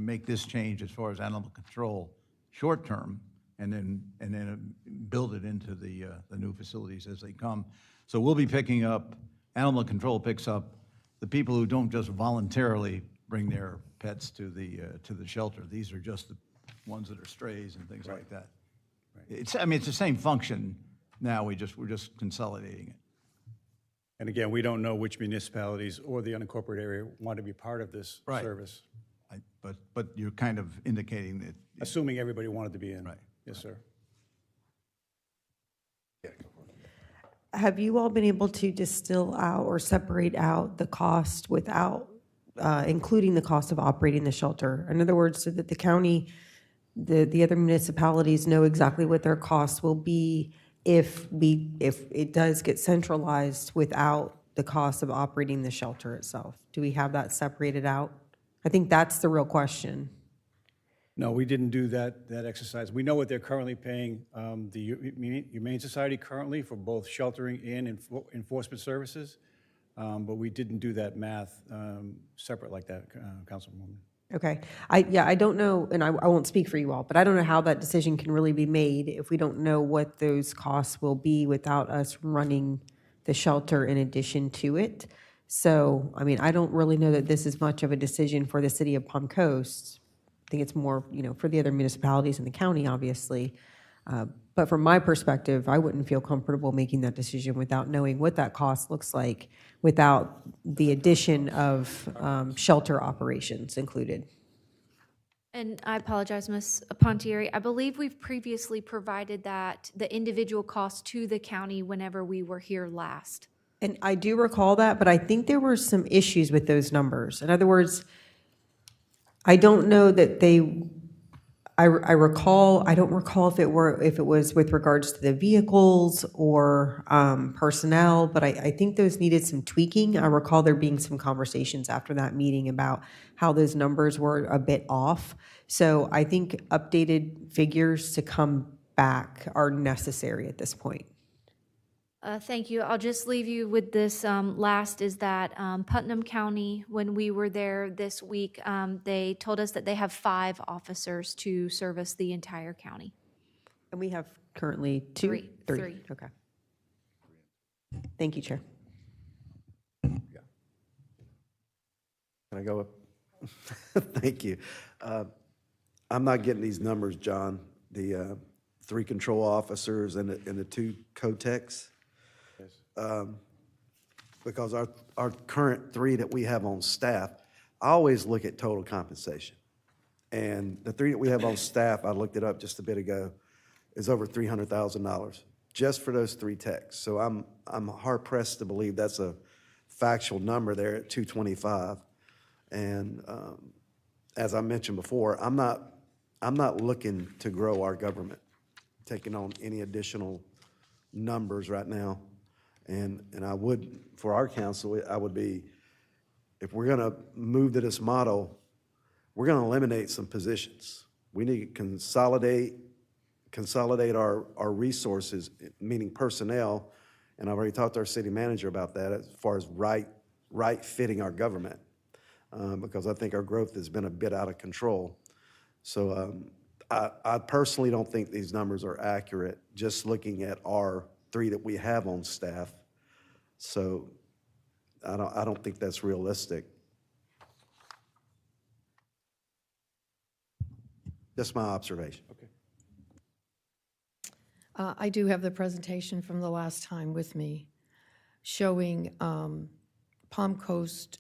S3: make this change as far as animal control short-term, and then build it into the new facilities as they come. So we'll be picking up, animal control picks up the people who don't just voluntarily bring their pets to the shelter. These are just the ones that are strays and things like that. It's the same function now, we're just consolidating it.
S2: And again, we don't know which municipalities or the unincorporated area want to be part of this
S3: Right.
S2: service,
S3: But you're kind of indicating that,
S2: assuming everybody wanted to be in.
S3: Right.
S2: Yes, sir.
S6: Have you all been able to distill out or separate out the cost without including the cost of operating the shelter? In other words, so that the county, the other municipalities know exactly what their costs will be if it does get centralized without the cost of operating the shelter itself? Do we have that separated out? I think that's the real question.
S2: No, we didn't do that exercise. We know what they're currently paying the Humane Society currently for both sheltering and enforcement services, but we didn't do that math separate like that, Councilwoman.
S6: Okay. I don't know, and I won't speak for you all, but I don't know how that decision can really be made if we don't know what those costs will be without us running the shelter in addition to it. So, I mean, I don't really know that this is much of a decision for the city of Palm Coast. I think it's more, for the other municipalities in the county, obviously. But from my perspective, I wouldn't feel comfortable making that decision without knowing what that cost looks like, without the addition of shelter operations included.
S12: And I apologize, Ms. Pontieri. I believe we've previously provided the individual cost to the county whenever we were here last.
S6: And I do recall that, but I think there were some issues with those numbers. In other words, I don't know that I don't recall if it was with regards to the vehicles or personnel, but I think those needed some tweaking. I recall there being some conversations after that meeting about how those numbers were a bit off. So I think updated figures to come back are necessary at this point.
S12: Thank you. I'll just leave you with this last is that Putnam County, when we were there this week, they told us that they have 5 officers to service the entire county.
S6: And we have currently 2?
S12: Three.
S6: Okay. Thank you, Chair.
S7: Can I go up? Thank you. I'm not getting these numbers, John, the 3 control officers and the 2 co-techs. Because our current 3 that we have on staff, I always look at total compensation. And the 3 that we have on staff, I looked it up just a bit ago, is over $300,000 just for those 3 techs. So I'm hard pressed to believe that's a factual number there at 225. And as I mentioned before, I'm not looking to grow our government, taking on any additional numbers right now. And I would, for our council, I would be, if we're gonna move to this model, we're gonna eliminate some positions. We need to consolidate our resources, meaning personnel, and I've already talked to our city manager about that as far as right fitting our government, because I think our growth has been a bit out of control. So I personally don't think these numbers are accurate, just looking at our 3 that we have on staff. So I don't think that's realistic. That's my observation. Okay.
S8: I do have the presentation from the last time with me showing Palm Coast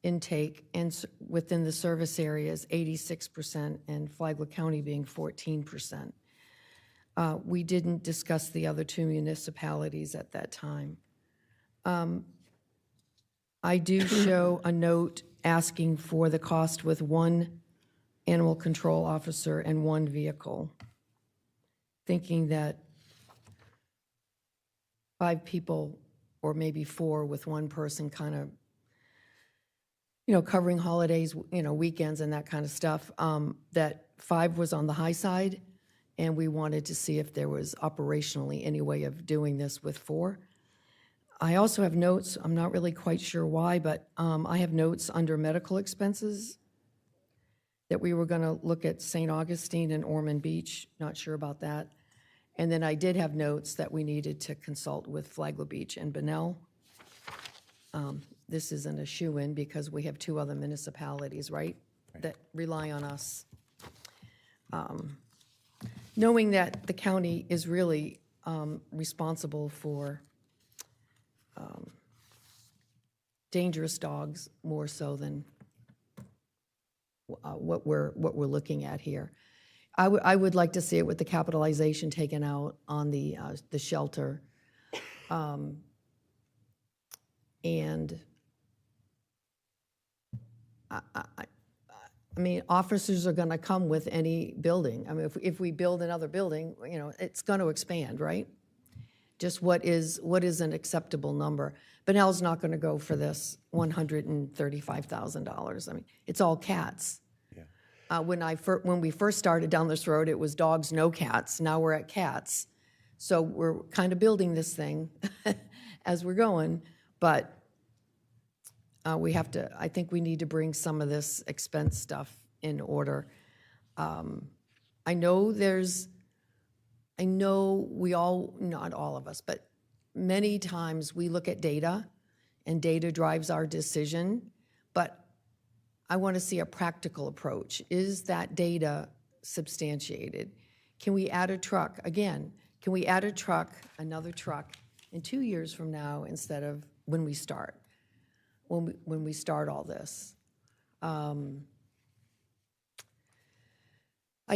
S8: intake and within the service areas, 86%, and Flagler County being 14%. We didn't discuss the other 2 municipalities at that time. I do show a note asking for the cost with 1 animal control officer and 1 vehicle, thinking that 5 people or maybe 4 with 1 person kind of, covering holidays, weekends and that kind of stuff, that 5 was on the high side, and we wanted to see if there was operationally any way of doing this with 4. I also have notes, I'm not really quite sure why, but I have notes under medical expenses that we were gonna look at St. Augustine and Ormond Beach, not sure about that. And then I did have notes that we needed to consult with Flagler Beach and Bunnell. This isn't a shoo-in because we have 2 other municipalities, right? That rely on us. Knowing that the county is really responsible for dangerous dogs more so than what we're looking at here. I would like to see it with the capitalization taken out on the shelter. And I mean, officers are gonna come with any building. I mean, if we build another building, it's gonna expand, right? Just what is an acceptable number? Bunnell's not gonna go for this $135,000. I mean, it's all cats. Yeah. When we first started down this road, it was dogs, no cats. Now we're at cats. So we're kind of building this thing as we're going, but we have to, I think we need to bring some of this expense stuff in order. I know we all, not all of us, but many times we look at data and data drives our decision, but I want to see a practical approach. Is that data substantiated? Can we add a truck? Again, can we add a truck, another truck, in 2 years from now instead of when we start? When we start all this. I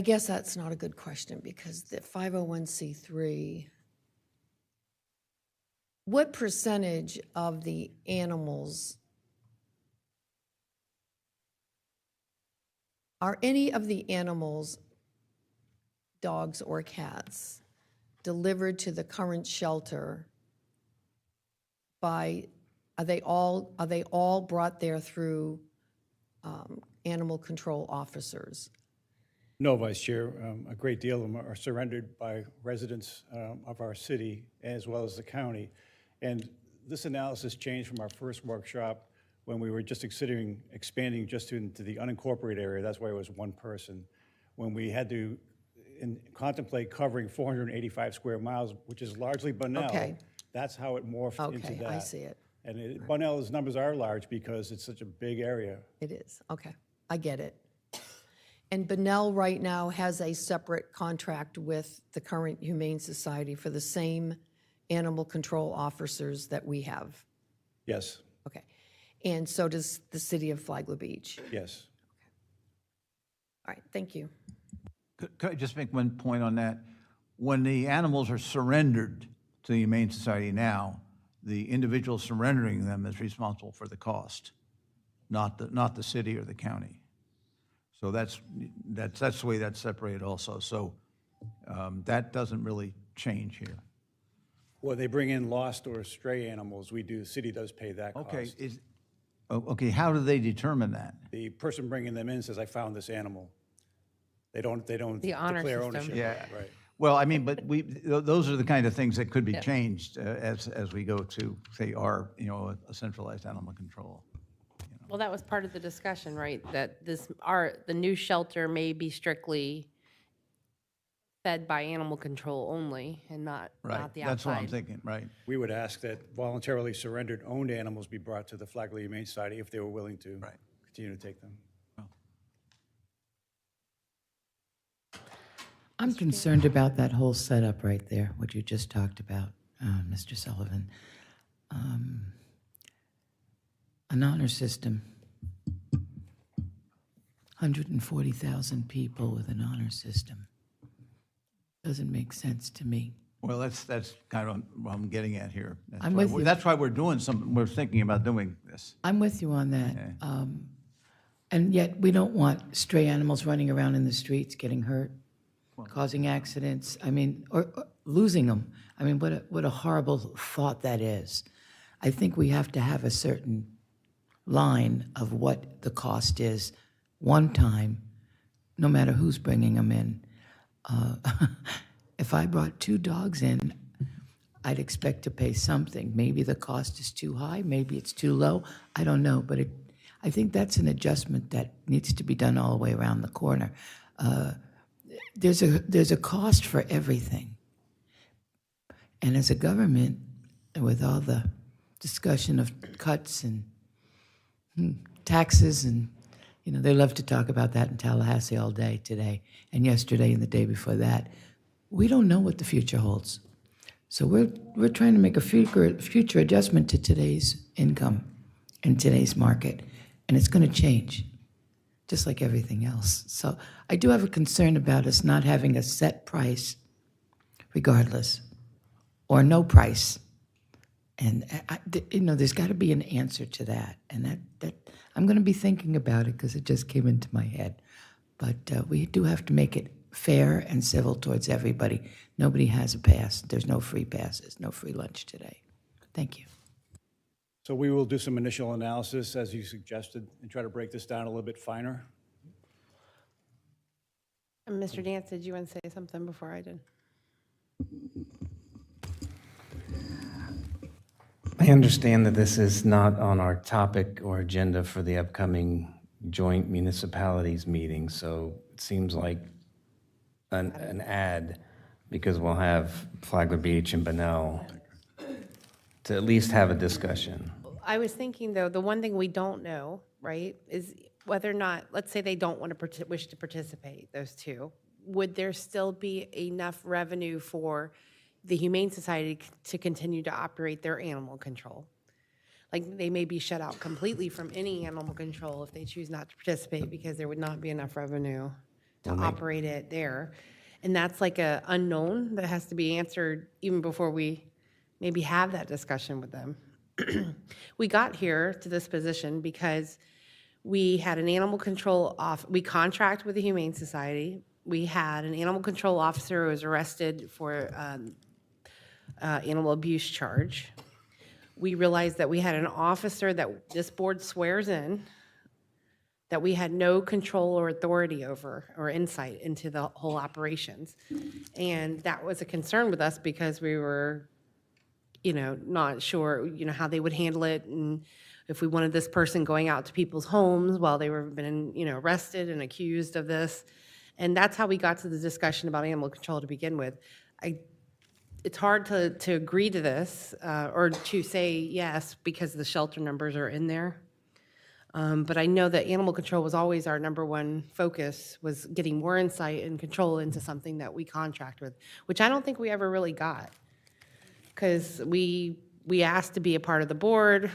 S8: guess that's not a good question because the 501c3, what percentage of the animals, are any of the animals, dogs or cats, delivered to the current shelter by, are they all brought there through animal control officers?
S2: No, Vice Chair. A great deal of them are surrendered by residents of our city as well as the county. And this analysis changed from our first workshop when we were just considering expanding just into the unincorporated area. That's why it was one person. When we had to contemplate covering 485 square miles, which is largely Bunnell.
S8: Okay.
S2: That's how it morphed into
S8: Okay,
S2: that.
S8: I see it.
S2: And Bunnell's numbers are large because it's such a big area.
S8: It is, okay, I get it. And Bunnell right now has a separate contract with the current Humane Society for the same animal control officers that we have.
S2: Yes,
S8: Okay. And so does the city of Flagler Beach.
S2: yes.
S8: All right, thank you.
S3: Could I just make one point on that? When the animals are surrendered to the Humane Society now, the individual surrendering them is responsible for the cost, not the city or the county. So that's the way that's separated also. So that doesn't really change here.
S2: Well, they bring in lost or stray animals. The city does pay that cost.
S3: Okay, okay, how do they determine that?
S2: The person bringing them in says, I found this animal. They don't
S1: The honor
S2: declare
S1: system.
S2: ownership.
S3: Yeah.
S2: Right.
S3: Well, I mean, but those are the kind of things that could be changed as we go to, say, our, a centralized animal control.
S1: Well, that was part of the discussion, right? That the new shelter may be strictly fed by animal control only and not the outside.
S3: That's what I'm thinking, right?
S2: We would ask that voluntarily surrendered owned animals be brought to the Flagler Humane Society if they were willing to continue to take them.
S11: I'm concerned about that whole setup right there, what you just talked about, Mr. Sullivan. An honor system, 140,000 people with an honor system. Doesn't make sense to me.
S3: Well, that's kind of what I'm getting at here.
S11: I'm with you.
S3: That's why we're thinking about doing this.
S11: I'm with you on that. And yet, we don't want stray animals running around in the streets getting hurt, causing accidents, or losing them. What a horrible thought that is. I think we have to have a certain line of what the cost is one time, no matter who's bringing them in. If I brought 2 dogs in, I'd expect to pay something. Maybe the cost is too high, maybe it's too low, I don't know, but I think that's an adjustment that needs to be done all the way around the corner. There's a cost for everything. And as a government, with all the discussion of cuts and taxes, and they love to talk about that in Tallahassee all day today, and yesterday and the day before that. We don't know what the future holds. So we're trying to make a future adjustment to today's income and today's market, and it's going to change, just like everything else. So I do have a concern about us not having a set price regardless, or no price. And there's got to be an answer to that, and that I'm going to be thinking about it because it just came into my head. But we do have to make it fair and civil towards everybody. Nobody has a pass. There's no free passes, no free lunch today. Thank you.
S2: So we will do some initial analysis, as you suggested, and try to break this down a little bit finer.
S1: And Mr. Dance, did you want to say something before I did?
S9: I understand that this is not on our topic or agenda for the upcoming joint municipalities meeting, so it seems like an ad, because we'll have Flagler Beach and Bunnell to at least have a discussion.
S1: I was thinking, though, the one thing we don't know, right, is whether or not, let's say they don't want to wish to participate, those 2, would there still be enough revenue for the Humane Society to continue to operate their animal control? Like, they may be shut out completely from any animal control if they choose not to participate because there would not be enough revenue to operate it there. And that's like a unknown that has to be answered even before we maybe have that discussion with them. We got here to this position because we had an animal control we contract with the Humane Society. We had an animal control officer who was arrested for animal abuse charge. We realized that we had an officer that this board swears in that we had no control or authority over or insight into the whole operations. And that was a concern with us because we were, not sure, how they would handle it, and if we wanted this person going out to people's homes while they were been, arrested and accused of this. And that's how we got to the discussion about animal control to begin with. It's hard to agree to this or to say yes because the shelter numbers are in there. But I know that animal control was always our number one focus, was getting more insight and control into something that we contract with, which I don't think we ever really got. Because we asked to be a part of the board.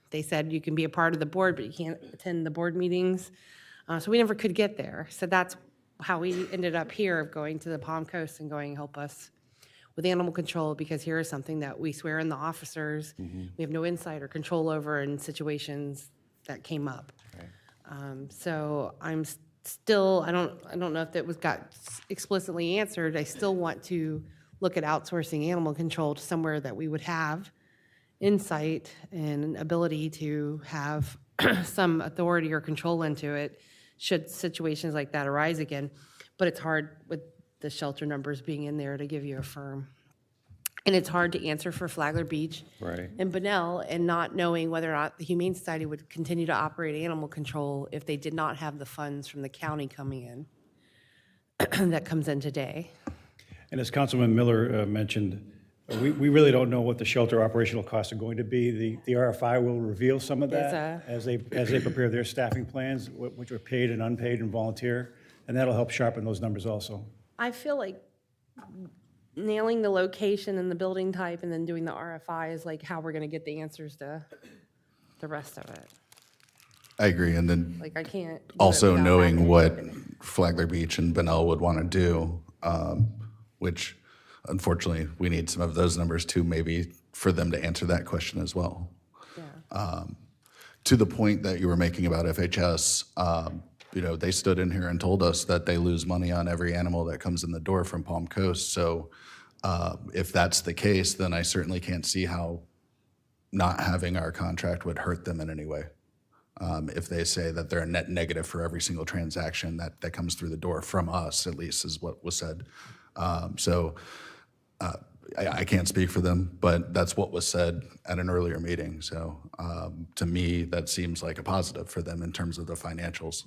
S1: They said you can be a part of the board, but you can't attend the board meetings. So we never could get there. So that's how we ended up here, going to the Palm Coast and going, help us with animal control, because here is something that we swear in the officers. We have no insight or control over in situations that came up. So I'm still, I don't know if that got explicitly answered. I still want to look at outsourcing animal control to somewhere that we would have insight and ability to have some authority or control into it should situations like that arise again. But it's hard with the shelter numbers being in there to give you a firm. And it's hard to answer for Flagler Beach and Bunnell, and not knowing whether or not the Humane Society would continue to operate animal control if they did not have the funds from the county coming in that comes in today.
S2: And as Councilman Miller mentioned, we really don't know what the shelter operational costs are going to be. The RFI will reveal some of that as they prepare their staffing plans, which are paid and unpaid and volunteer, and that'll help sharpen those numbers also.
S1: I feel like nailing the location and the building type and then doing the RFI is like how we're going to get the answers to the rest of it.
S4: I agree, and then
S1: Like I can't. do it
S4: also
S1: without
S4: knowing
S1: having
S4: what
S1: it.
S4: Flagler Beach and Bunnell would want to do, which unfortunately, we need some of those numbers too, maybe for them to answer that question as well. To the point that you were making about FHS, they stood in here and told us that they lose money on every animal that comes in the door from Palm Coast. So if that's the case, then I certainly can't see how not having our contract would hurt them in any way. If they say that they're a net negative for every single transaction that comes through the door from us, at least is what was said. I can't speak for them, but that's what was said at an earlier meeting. So to me, that seems like a positive for them in terms of the financials.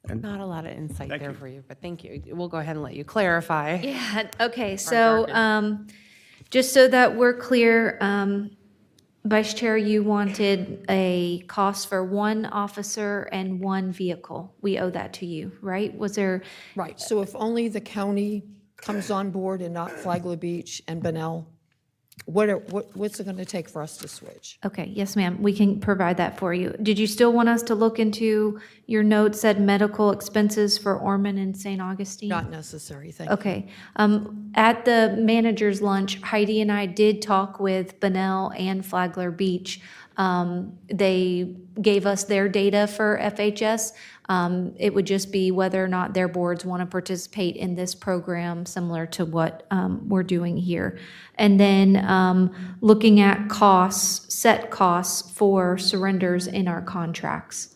S1: Not a lot of insight there for you, but thank you. We'll go ahead and let you clarify.
S12: Yeah, okay, so, just so that we're clear, Vice Chair, you wanted a cost for one officer and one vehicle. We owe that to you, right? Was there,
S8: Right, so if only the county comes on board and not Flagler Beach and Bunnell, what's it going to take for us to switch?
S12: okay, yes, ma'am, we can provide that for you. Did you still want us to look into, your note said medical expenses for Ormond and St. Augustine?
S8: Not necessary, thank you.
S12: Okay. At the manager's lunch, Heidi and I did talk with Bunnell and Flagler Beach. They gave us their data for FHS. It would just be whether or not their boards want to participate in this program, similar to what we're doing here. And then looking at costs, set costs for surrenders in our contracts.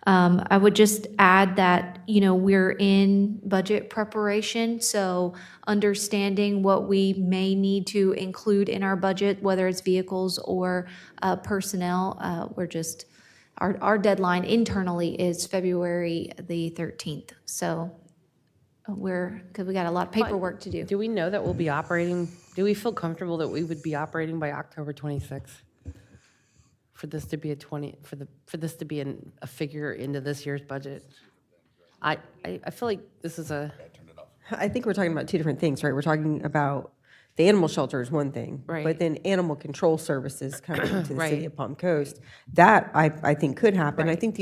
S12: I would just add that, we're in budget preparation, so understanding what we may need to include in our budget, whether it's vehicles or personnel, our deadline internally is February the 13th. So because we got a lot of paperwork to do.
S1: Do we know that we'll be operating, do we feel comfortable that we would be operating by October 26th? For this to be a figure into this year's budget? I feel like this is
S6: I think we're talking about two different things, right? We're talking about the animal shelter is one thing,
S1: Right.
S6: but then animal control services coming to the city
S1: Right.
S6: of Palm Coast, that I think could happen. I think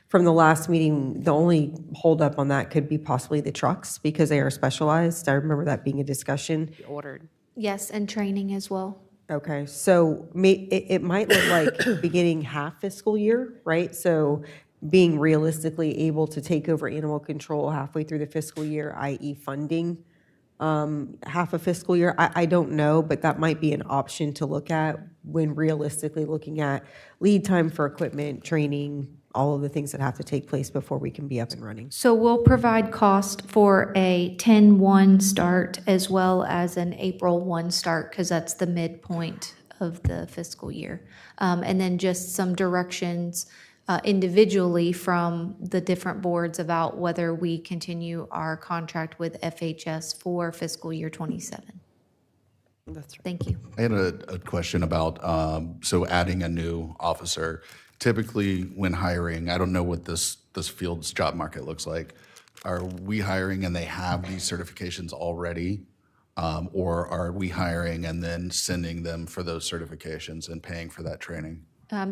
S6: from the last meeting, the only holdup on that could be possibly the trucks because they are specialized. I remember that being a discussion.
S1: ordered.
S12: Yes, and training as well.
S6: Okay, so it might look like beginning half fiscal year, right? So being realistically able to take over animal control halfway through the fiscal year, i.e. funding half a fiscal year. I don't know, but that might be an option to look at when realistically looking at lead time for equipment, training, all of the things that have to take place before we can be up and running.
S12: So we'll provide cost for a 10/1 start as well as an April 1 start, because that's the midpoint of the fiscal year. And then just some directions individually from the different boards about whether we continue our contract with FHS for fiscal year 27.
S6: That's right.
S12: Thank you.
S4: I had a question about, so adding a new officer. Typically, when hiring, I don't know what this field's job market looks like. Are we hiring and they have these certifications already? Or are we hiring and then sending them for those certifications and paying for that training?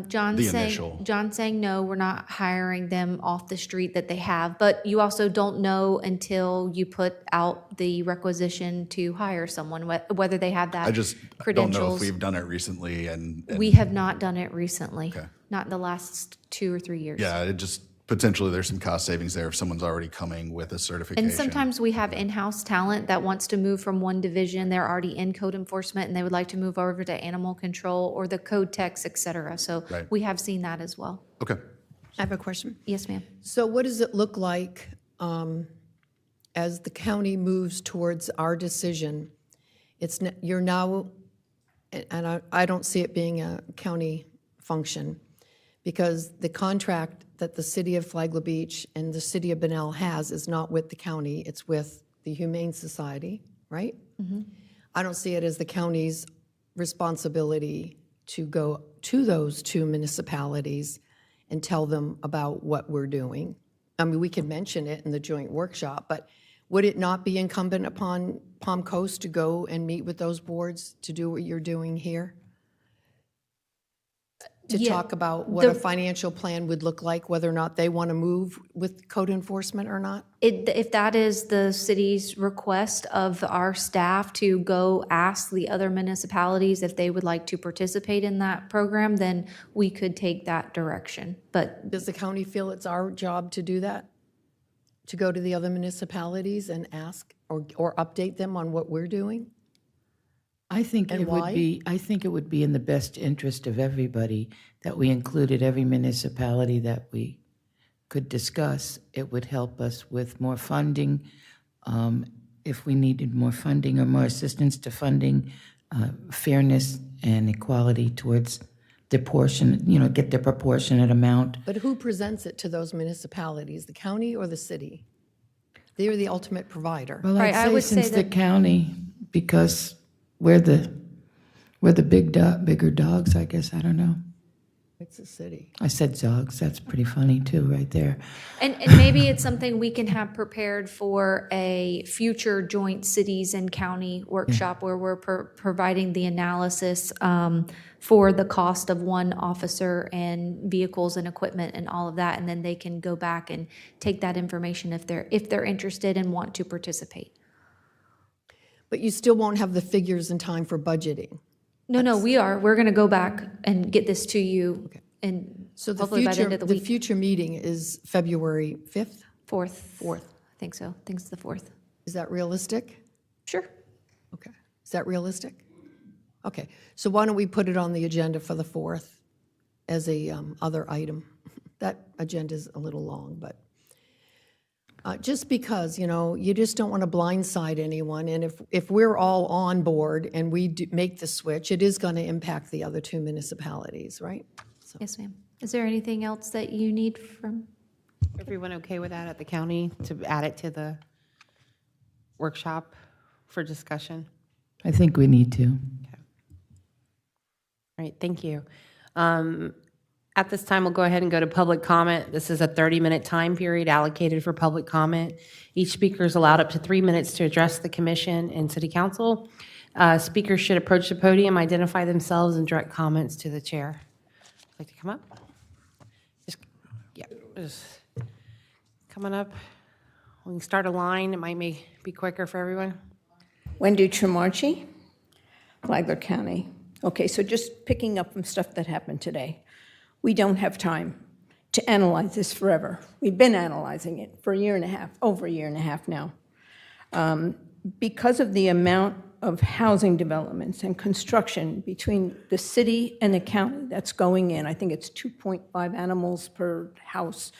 S12: John's
S4: initial.
S12: saying, no, we're not hiring them off the street that they have, but you also don't know until you put out the requisition to hire someone, whether they have that
S4: I just don't know
S12: credentials.
S4: if we've done it recently and
S12: We have not done it recently.
S4: Okay.
S12: Not in the last 2 or 3 years.
S4: yeah, it just, potentially there's some cost savings there if someone's already coming with a certification.
S12: And sometimes we have in-house talent that wants to move from one division. They're already in code enforcement and they would like to move over to animal control or the code techs, et cetera. So
S4: Right.
S12: we have seen that as well.
S4: Okay.
S8: I have a question.
S12: Yes, ma'am.
S8: So what does it look like as the county moves towards our decision? You're now, and I don't see it being a county function, because the contract that the city of Flagler Beach and the city of Bunnell has is not with the county, it's with the Humane Society, right? I don't see it as the county's responsibility to go to those two municipalities and tell them about what we're doing. I mean, we can mention it in the joint workshop, but would it not be incumbent upon Palm Coast to go and meet with those boards to do what you're doing here? To
S12: Yeah,
S8: talk about what a
S12: the-
S8: financial plan would look like, whether or not they want to move with code enforcement or not?
S12: If that is the city's request of our staff to go ask the other municipalities if they would like to participate in that program, then we could take that direction. But
S8: Does the county feel it's our job to do that? To go to the other municipalities and ask or update them on what we're doing?
S11: I think
S8: And
S11: it
S8: why?
S11: would be, I think it would be in the best interest of everybody that we included every municipality that we could discuss. It would help us with more funding, if we needed more funding or more assistance to funding, fairness and equality towards the portion, get the proportionate amount.
S8: But who presents it to those municipalities, the county or the city? They're the ultimate provider.
S11: Well,
S12: Right, I
S11: I'd
S12: would
S11: say
S12: say
S11: since the
S12: that-
S11: county, because we're the bigger dogs, I guess, I don't know.
S8: It's the city.
S11: I said dogs, that's pretty funny too, right there.
S12: And maybe it's something we can have prepared for a future joint cities and county workshop where we're providing the analysis for the cost of one officer and vehicles and equipment and all of that. And then they can go back and take that information if they're interested and want to participate.
S8: But you still won't have the figures in time for budgeting.
S12: No, we are. We're going to go back and get this to you and
S8: So the
S12: hopefully by the end
S8: future,
S12: of the
S8: the
S12: week.
S8: future meeting is February 5th?
S12: 4th. I think so. I think it's the 4th.
S8: Is that realistic?
S12: Sure.
S8: Okay. Is that realistic? Okay. So why don't we put it on the agenda for the 4th as a other item? That agenda's a little long, but just because, you just don't want to blindside anyone. And if we're all on board and we make the switch, it is going to impact the other two municipalities, right?
S12: Yes, ma'am. Is there anything else that you need from?
S1: Everyone okay with that at the county to add it to the workshop for discussion?
S11: I think we need to.
S1: All right, thank you. At this time, we'll go ahead and go to public comment. This is a 30-minute time period allocated for public comment. Each speaker is allowed up to 3 minutes to address the commission and city council. Speakers should approach the podium, identify themselves, and direct comments to the chair. Like to come up? Just coming up. We can start a line. It might be quicker for everyone.
S13: Wendy Tremarchi, Flagler County. Okay, so just picking up from stuff that happened today. We don't have time to analyze this forever. We've been analyzing it for a year and a half, over a year and a half now. because of the amount of housing developments and construction between the city and the county that's going in, I think it's 2.5 animals per house,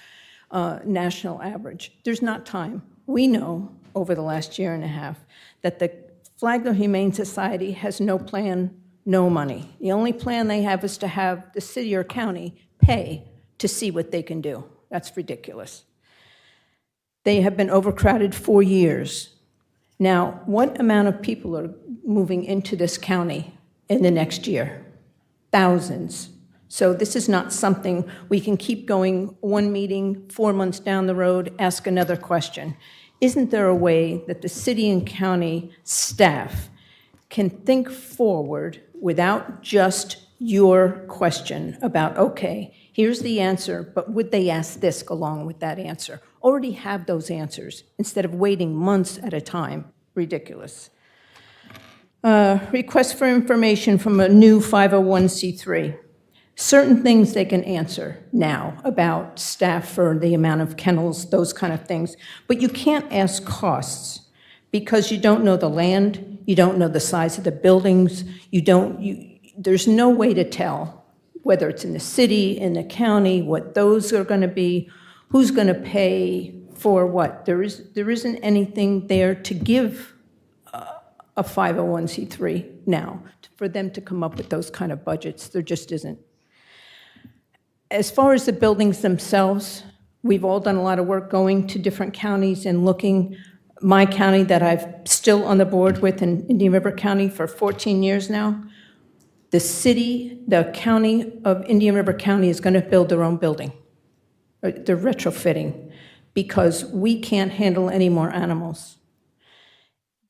S13: national average. There's not time. We know over the last year and a half that the Flagler Humane Society has no plan, no money. The only plan they have is to have the city or county pay to see what they can do. That's ridiculous. They have been overcrowded for years. Now, what amount of people are moving into this county in the next year? Thousands. So this is not something we can keep going one meeting, 4 months down the road, ask another question. Isn't there a way that the city and county staff can think forward without just your question about, okay, here's the answer, but would they ask this along with that answer? Already have those answers instead of waiting months at a time. Ridiculous. Request for information from a new 501c3. Certain things they can answer now about staff for the amount of kennels, those kind of things, but you can't ask costs because you don't know the land, you don't know the size of the buildings, there's no way to tell whether it's in the city, in the county, what those are going to be, who's going to pay for what. There isn't anything there to give a 501c3 now for them to come up with those kind of budgets. There just isn't. As far as the buildings themselves, we've all done a lot of work going to different counties and looking. My county that I'm still on the board with in Indian River County for 14 years now, the county of Indian River County is going to build their own building. They're retrofitting because we can't handle any more animals.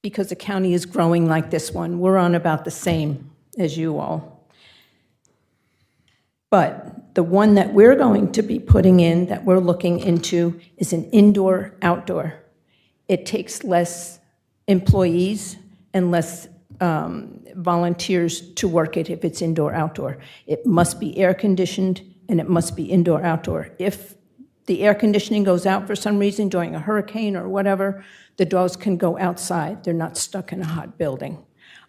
S13: Because the county is growing like this one. We're on about the same as you all. But the one that we're going to be putting in, that we're looking into, is an indoor-outdoor. It takes less employees and less volunteers to work it if it's indoor-outdoor. It must be air-conditioned, and it must be indoor-outdoor. If the air conditioning goes out for some reason during a hurricane or whatever, the dogs can go outside. They're not stuck in a hot building.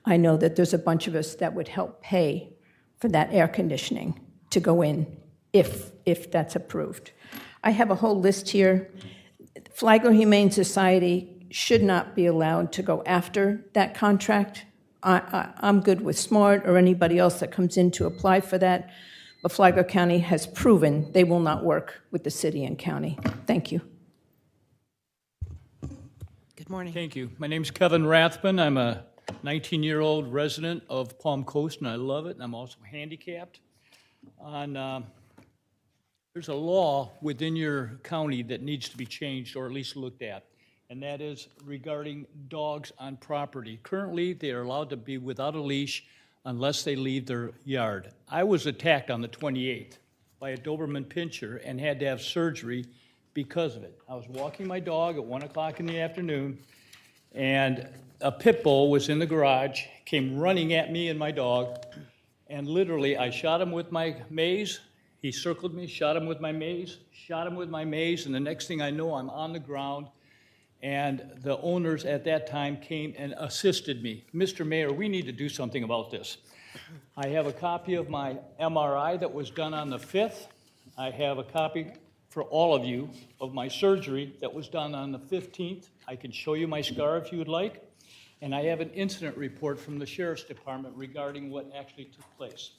S13: I know that there's a bunch of us that would help pay for that air conditioning to go in if that's approved. I have a whole list here. Flagler Humane Society should not be allowed to go after that contract. I'm good with SMART or anybody else that comes in to apply for that. But Flagler County has proven they will not work with the city and county. Thank you.
S1: Good morning.
S14: Thank you. My name's Kevin Rathman. I'm a 19-year-old resident of Palm Coast, and I love it, and I'm also handicapped. There's a law within your county that needs to be changed or at least looked at, and that is regarding dogs on property. Currently, they are allowed to be without a leash unless they leave their yard. I was attacked on the 28th by a Doberman Pinscher and had to have surgery because of it. I was walking my dog at 1 o'clock in the afternoon, and a pit bull was in the garage, came running at me and my dog, and literally I shot him with my mace. He circled me, shot him with my mace, and the next thing I know, I'm on the ground, and the owners at that time came and assisted me. Mr. Mayor, we need to do something about this. I have a copy of my MRI that was done on the 5th. I have a copy for all of you of my surgery that was done on the 15th. I can show you my scar if you would like. And I have an incident report from the Sheriff's Department regarding what actually took place.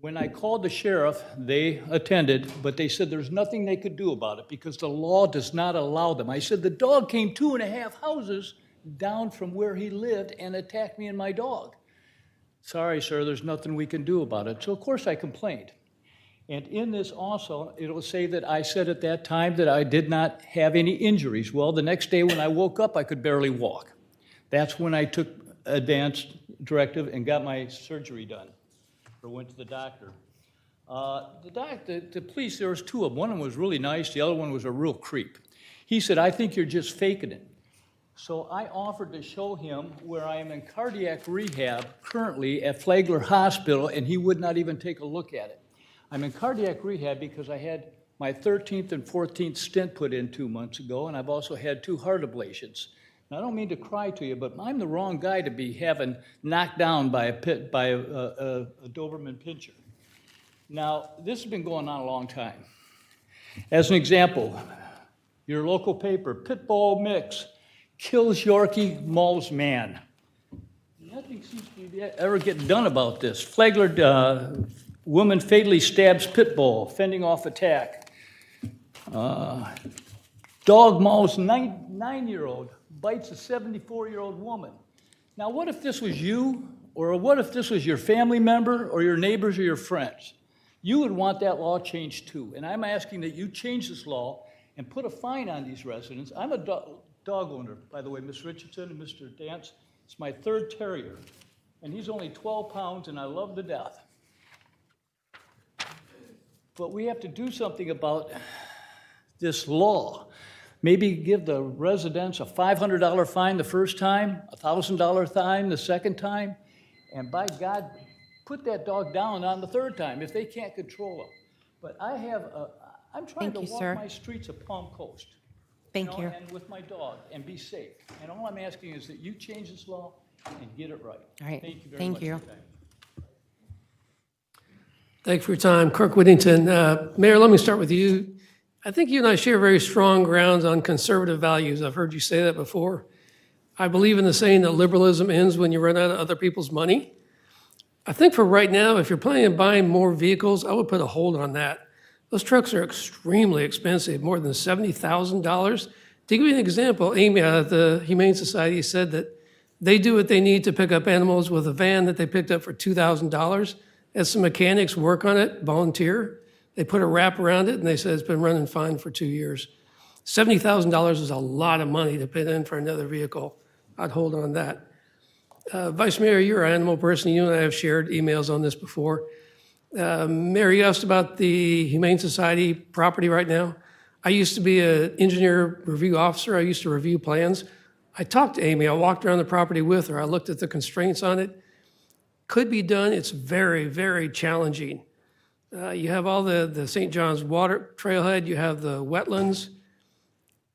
S14: When I called the sheriff, they attended, but they said there's nothing they could do about it because the law does not allow them. I said, the dog came 2.5 houses down from where he lived and attacked me and my dog. Sorry, sir, there's nothing we can do about it. So, of course, I complained. And in this also, it'll say that I said at that time that I did not have any injuries. Well, the next day when I woke up, I could barely walk. That's when I took advanced directive and got my surgery done, or went to the doctor. The police, there was 2 of them. One of them was really nice. The other one was a real creep. He said, I think you're just faking it. So I offered to show him where I am in cardiac rehab currently at Flagler Hospital, and he would not even take a look at it. I'm in cardiac rehab because I had my 13th and 14th stent put in 2 months ago, and I've also had 2 heart ablations. And I don't mean to cry to you, but I'm the wrong guy to be having knocked down by a Doberman Pinscher. Now, this has been going on a long time. As an example, your local paper, Pitbull Mix, kills Yorkie, mauls man. Nothing seems to be ever getting done about this. Flagler, woman fatally stabs pit bull, fending off attack. Dog mauls 9-year-old, bites a 74-year-old woman. Now, what if this was you, or what if this was your family member, or your neighbors, or your friends? You would want that law changed too. And I'm asking that you change this law and put a fine on these residents. I'm a dog owner, by the way, Ms. Richardson and Mr. Dance. It's my third terrier, and he's only 12 pounds, and I love him to death. But we have to do something about this law. Maybe give the residents a $500 fine the first time, a $1,000 fine the second time, and by God, put that dog down on the third time if they can't control him. But I'm trying to walk my streets of Palm Coast.
S1: Thank you.
S14: And with my dog, and be safe. And all I'm asking is that you change this law and get it right.
S1: All right.
S14: Thank you very
S1: Thank
S14: much.
S1: you.
S14: For your time.
S15: Thank you for your time. Kirk Whittington. Mayor, let me start with you. I think you and I share very strong grounds on conservative values. I've heard you say that before. I believe in the saying that liberalism ends when you run out of other people's money. I think for right now, if you're planning on buying more vehicles, I would put a hold on that. Those trucks are extremely expensive, more than $70,000. To give you an example, Amy at the Humane Society said that they do what they need to pick up animals with a van that they picked up for $2,000. As some mechanics work on it, volunteer, they put a wrap around it, and they said it's been running fine for 2 years. $70,000 is a lot of money to put in for another vehicle. I'd hold on that. Vice Mayor, you're an animal person. You and I have shared emails on this before. Mayor, you asked about the Humane Society property right now. I used to be an engineer review officer. I used to review plans. I talked to Amy. I walked around the property with her. I looked at the constraints on it. Could be done. It's very, very challenging. You have all the St. John's water trailhead. You have the wetlands.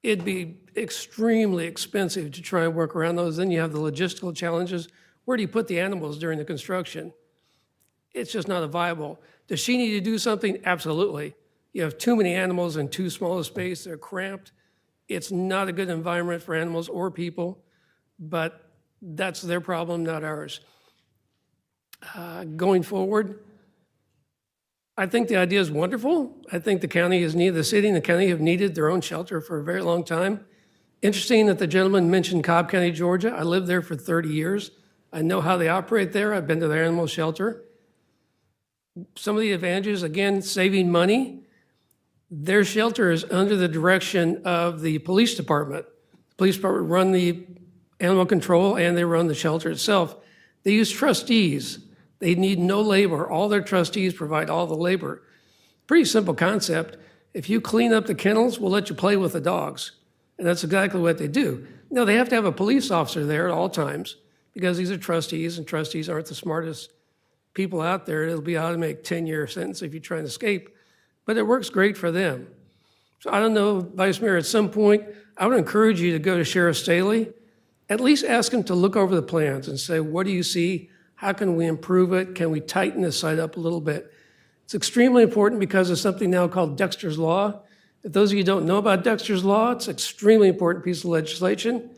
S15: It'd be extremely expensive to try and work around those. Then you have the logistical challenges. Where do you put the animals during the construction? It's just not viable. Does she need to do something? Absolutely. You have too many animals in too small a space. They're cramped. It's not a good environment for animals or people, but that's their problem, not ours. Going forward, I think the idea is wonderful. I think the county has needed, the city and the county have needed their own shelter for a very long time. Interesting that the gentleman mentioned Cobb County, Georgia. I lived there for 30 years. I know how they operate there. I've been to their animal shelter. Some of the advantages, again, saving money. Their shelter is under the direction of the police department. The police department run the animal control and they run the shelter itself. They use trustees. They need no labor. All their trustees provide all the labor. Pretty simple concept. If you clean up the kennels, we'll let you play with the dogs. And that's exactly what they do. No, they have to have a police officer there at all times because these are trustees, and trustees aren't the smartest people out there. It'll be how to make a 10-year sentence if you try and escape. But it works great for them. So I don't know, Vice Mayor, at some point, I would encourage you to go to Sheriff Staley, at least ask him to look over the plans and say, what do you see? How can we improve it? Can we tighten this site up a little bit? It's extremely important because of something now called Dexter's Law. If those of you who don't know about Dexter's Law, it's an extremely important piece of legislation.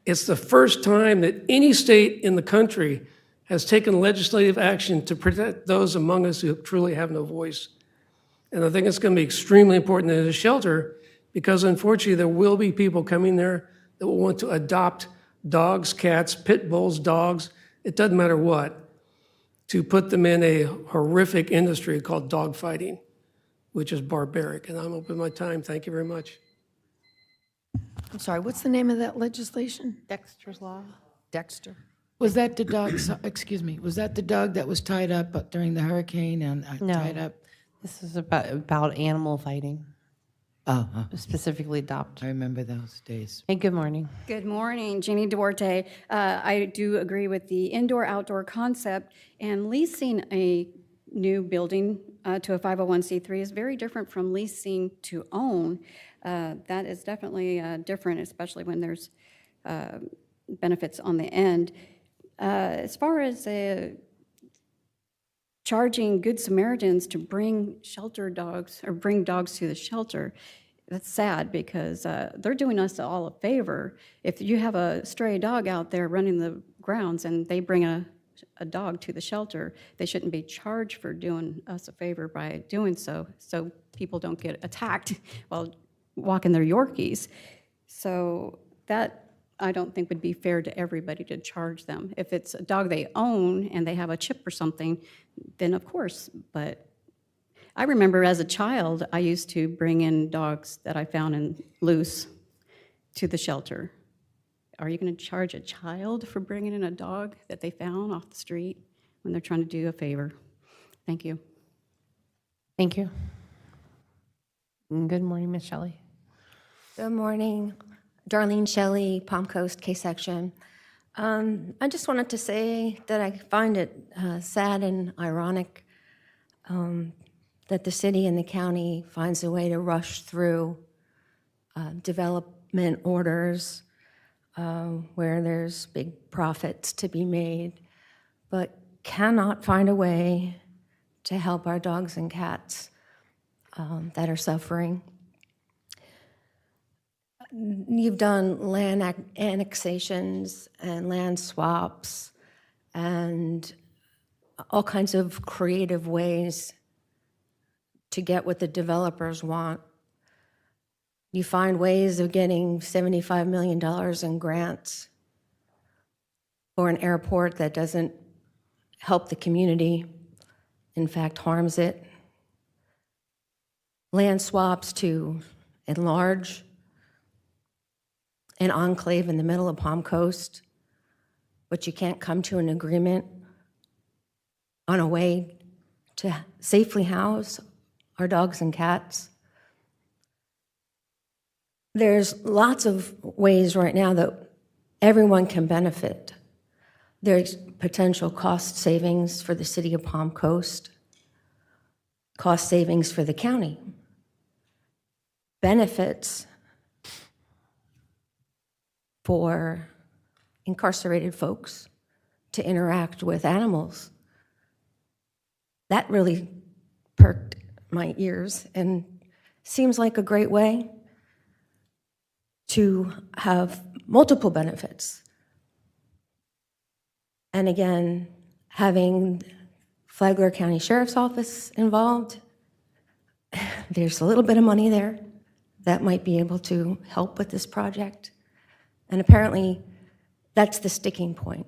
S15: It's the first time that any state in the country has taken legislative action to protect those among us who truly have no voice. And I think it's going to be extremely important in a shelter because unfortunately there will be people coming there that will want to adopt dogs, cats, pit bulls, dogs, it doesn't matter what, to put them in a horrific industry called dog fighting, which is barbaric. And I'm open my time. Thank you very much.
S8: I'm sorry, what's the name of that legislation?
S1: Dexter's Law.
S8: Dexter.
S11: Was that the dog, excuse me, was that the dog that was tied up during the hurricane and
S1: No.
S11: tied up?
S1: This is about animal fighting,
S11: Oh,
S1: specifically adopt.
S11: I remember those days.
S1: Hey, good morning.
S16: Good morning, Jeannie Duarte. I do agree with the indoor-outdoor concept, and leasing a new building to a 501c3 is very different from leasing to own. That is definitely different, especially when there's benefits on the end. As far as charging Good Samaritans to bring shelter dogs or bring dogs to the shelter, that's sad because they're doing us all a favor. If you have a stray dog out there running the grounds and they bring a dog to the shelter, they shouldn't be charged for doing us a favor by doing so people don't get attacked while walking their Yorkies. So that I don't think would be fair to everybody to charge them. If it's a dog they own and they have a chip or something, then of course. But I remember as a child, I used to bring in dogs that I found in loose to the shelter. Are you going to charge a child for bringing in a dog that they found off the street when they're trying to do a favor? Thank you.
S1: Thank you. Good morning, Ms. Shelley.
S17: Good morning. Darlene Shelley, Palm Coast K-Section. I just wanted to say that I find it sad and ironic that the city and the county finds a way to rush through development orders where there's big profits to be made, but cannot find a way to help our dogs and cats that are suffering. You've done land annexations and land swaps and all kinds of creative ways to get what the developers want. You find ways of getting $75 million in grants for an airport that doesn't help the community, in fact, harms it. Land swaps to enlarge an enclave in the middle of Palm Coast, but you can't come to an agreement on a way to safely house our dogs and cats. There's lots of ways right now that everyone can benefit. There's potential cost savings for the city of Palm Coast, cost savings for the county, benefits for incarcerated folks to interact with animals. That really perked my ears and seems like a great way to have multiple benefits. And again, having Flagler County Sheriff's Office involved, there's a little bit of money there that might be able to help with this project. And apparently, that's the sticking point.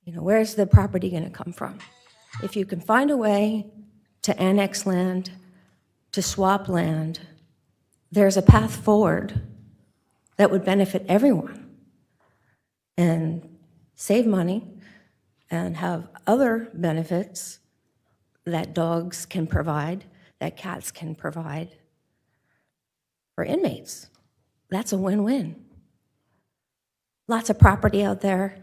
S17: You know, where's the property going to come from? If you can find a way to annex land, to swap land, there's a path forward that would benefit everyone and save money and have other benefits that dogs can provide, that cats can provide for inmates. That's a win-win. Lots of property out there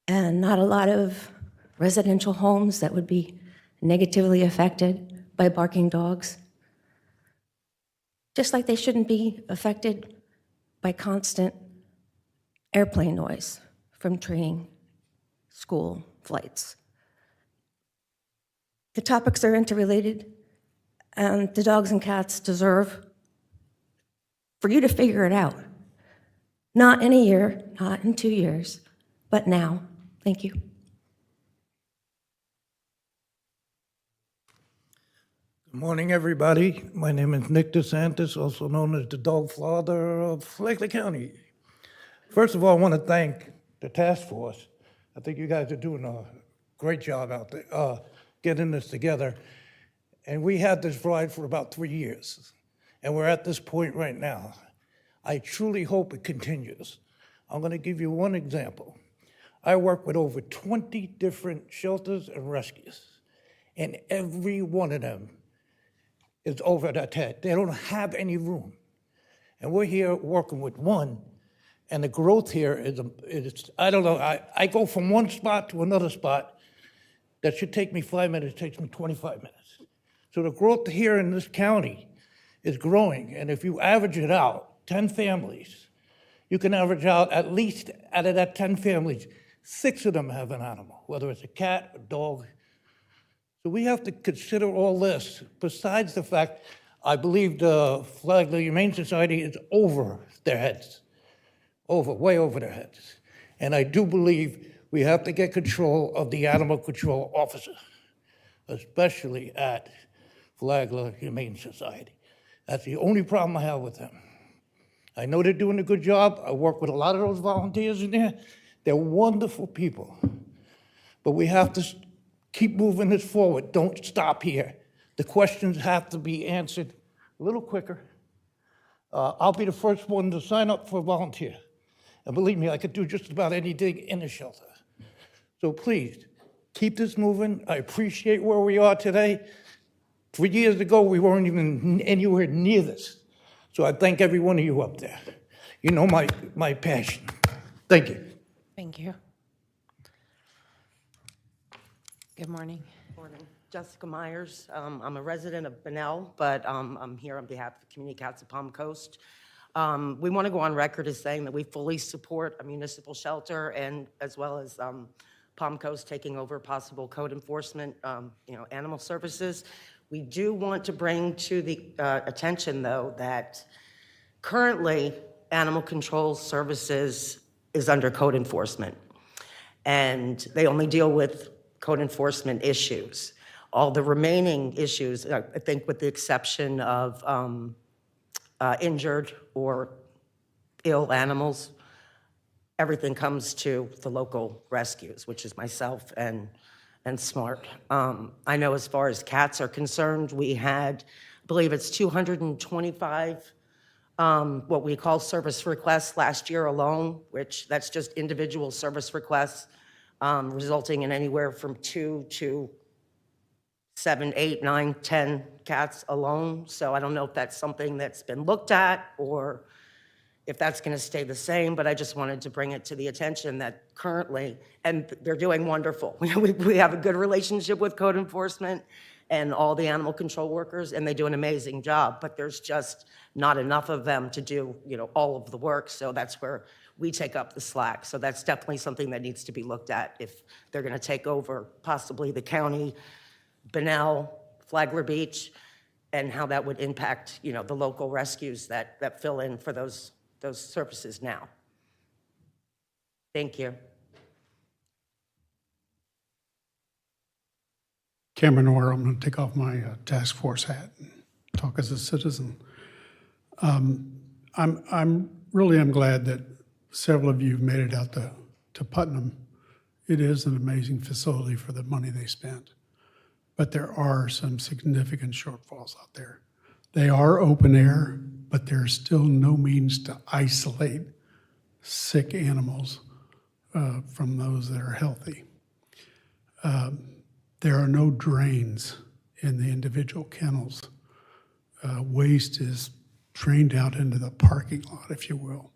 S17: and not a lot of residential homes that would be negatively affected by barking dogs. Just like they shouldn't be affected by constant airplane noise from training school flights. The topics are interrelated, and the dogs and cats deserve for you to figure it out. Not in a year, not in 2 years, but now. Thank you.
S18: Good morning, everybody. My name is Nick DeSantis, also known as the dog father of Flagler County. First of all, I want to thank the task force. I think you guys are doing a great job out there, getting this together. And we had this ride for about 3 years, and we're at this point right now. I truly hope it continues. I'm going to give you one example. I work with over 20 different shelters and rescues, and every one of them is over their head. They don't have any room. And we're here working with one, and the growth here is I don't know, I go from one spot to another spot that should take me 5 minutes, it takes me 25 minutes. So the growth here in this county is growing, and if you average it out, 10 families, you can average out at least out of that 10 families, 6 of them have an animal, whether it's a cat, a dog. So we have to consider all this, besides the fact I believe the Flagler Humane Society is over their heads, way over their heads. And I do believe we have to get control of the animal control officer, especially at Flagler Humane Society. That's the only problem I have with them. I know they're doing a good job. I work with a lot of those volunteers in there. They're wonderful people. But we have to keep moving this forward. Don't stop here. The questions have to be answered a little quicker. I'll be the first one to sign up for a volunteer. And believe me, I could do just about anything in the shelter. So please, keep this moving. I appreciate where we are today. 3 years ago, we weren't even anywhere near this. So I thank every one of you up there. You know my passion. Thank you.
S1: Thank you. Good morning.
S19: Morning. Jessica Myers. I'm a resident of Bunnell, but I'm here on behalf of Community Cats of Palm Coast. We want to go on record as saying that we fully support a municipal shelter, and as well as Palm Coast taking over possible code enforcement, animal services. We do want to bring to the attention, though, that currently Animal Control Services is under code enforcement, and they only deal with code enforcement issues. All the remaining issues, I think with the exception of injured or ill animals, everything comes to the local rescues, which is myself and SMART. I know as far as cats are concerned, we had, I believe it's 225 what we call service requests last year alone, which that's just individual service requests, resulting in anywhere from 2 to 7, 8, 9, 10 cats alone. So I don't know if that's something that's been looked at or if that's going to stay the same, but I just wanted to bring it to the attention that currently, and they're doing wonderful. We have a good relationship with code enforcement and all the animal control workers, and they do an amazing job, but there's just not enough of them to do, all of the work. So that's where we take up the slack. So that's definitely something that needs to be looked at if they're going to take over possibly the county, Bunnell, Flagler Beach, and how that would impact, the local rescues that fill in for those services now. Thank you.
S5: Cameron Orr, I'm going to take off my task force hat and talk as a citizen. I'm glad that several of you have made it out to Putnam. It is an amazing facility for the money they spent, but there are some significant shortfalls out there. They are open air, but there's still no means to isolate sick animals from those that are healthy. There are no drains in the individual kennels. Waste is drained out into the parking lot, if you will.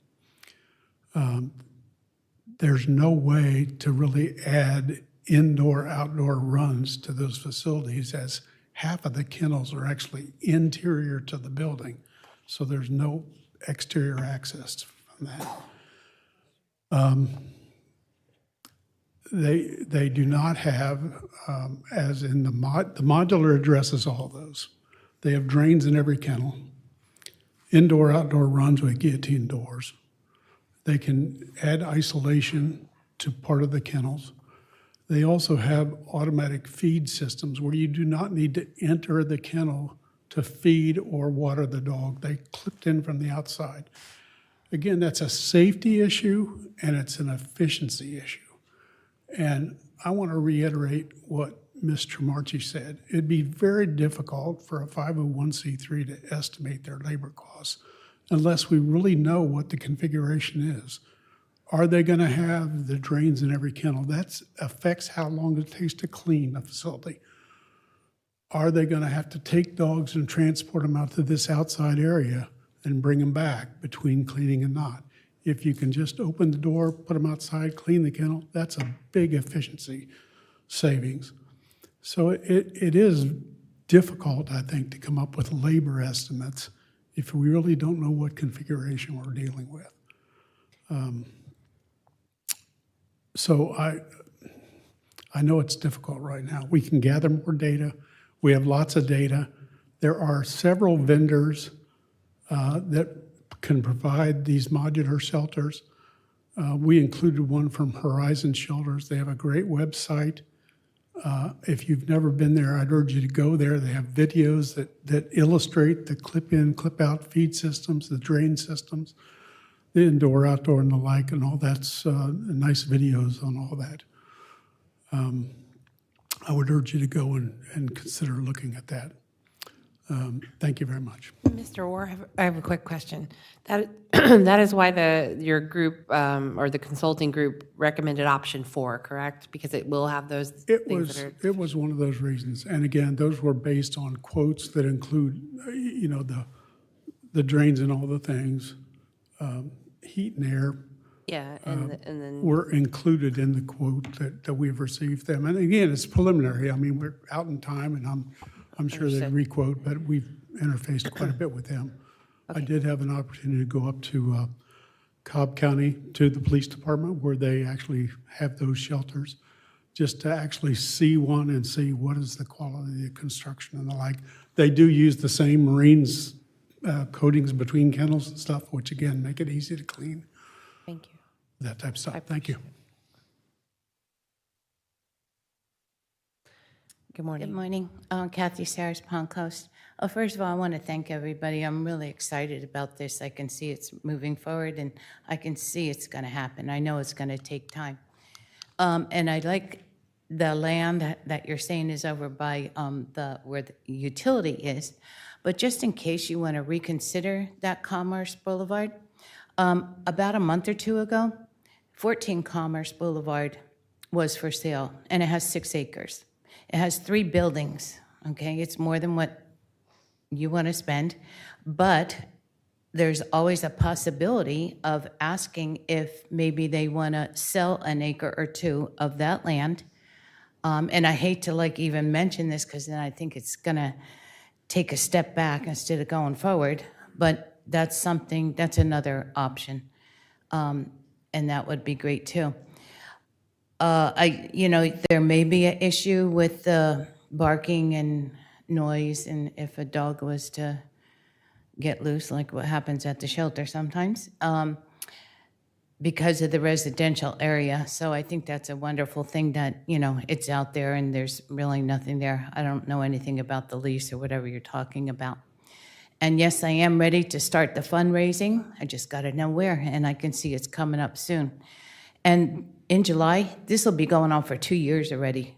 S5: There's no way to really add indoor-outdoor runs to those facilities, as half of the kennels are actually interior to the building, so there's no exterior access from that. They do not have, as in the modular addresses all those. They have drains in every kennel, indoor-outdoor runs with guillotine doors. They can add isolation to part of the kennels. They also have automatic feed systems where you do not need to enter the kennel to feed or water the dog. They clipped in from the outside. Again, that's a safety issue and it's an efficiency issue. And I want to reiterate what Ms. Tremarchi said. It'd be very difficult for a 501c3 to estimate their labor costs unless we really know what the configuration is. Are they going to have the drains in every kennel? That affects how long it takes to clean a facility. Are they going to have to take dogs and transport them out to this outside area and bring them back between cleaning and not? If you can just open the door, put them outside, clean the kennel, that's a big efficiency savings. So it is difficult, I think, to come up with labor estimates if we really don't know what configuration we're dealing with. So I know it's difficult right now. We can gather more data. We have lots of data. There are several vendors that can provide these modular shelters. We included one from Horizon Shelters. They have a great website. If you've never been there, I'd urge you to go there. They have videos that illustrate the clip-in, clip-out feed systems, the drain systems, the indoor, outdoor, and the like, and all that's nice videos on all that. I would urge you to go and consider looking at that. Thank you very much.
S1: Mr. Orr, I have a quick question. That is why your group or the consulting group recommended option 4, correct? Because it will have those things that are.
S5: It was one of those reasons. And again, those were based on quotes that include, the drains and all the things, heat and air.
S1: Yeah, and then.
S5: Were included in the quote that we've received them. And again, it's preliminary. I mean, we're out in time, and I'm sure they requote, but we've interfaced quite a bit with them. I did have an opportunity to go up to Cobb County, to the police department, where they actually have those shelters, just to actually see one and see what is the quality of the construction and the like. They do use the same marines coatings between kennels and stuff, which again, make it easy to clean.
S1: Thank you.
S5: That type of stuff. Thank you.
S1: Good morning.
S20: Good morning. Kathy Saris, Palm Coast. First of all, I want to thank everybody. I'm really excited about this. I can see it's moving forward, and I can see it's going to happen. I know it's going to take time. And I like the land that you're saying is over by where the utility is. But just in case you want to reconsider that Commerce Boulevard, about a month or two ago, 14 Commerce Boulevard was for sale, and it has 6 acres. It has 3 buildings, okay? It's more than what you want to spend, but there's always a possibility of asking if maybe they want to sell an acre or 2 of that land. And I hate to even mention this because then I think it's going to take a step back instead of going forward, but that's another option. And that would be great too. There may be an issue with the barking and noise, and if a dog was to get loose, like what happens at the shelter sometimes, because of the residential area. So I think that's a wonderful thing that, it's out there and there's really nothing there. I don't know anything about the lease or whatever you're talking about. And yes, I am ready to start the fundraising. I just got to know where, and I can see it's coming up soon. And in July, this will be going on for 2 years already.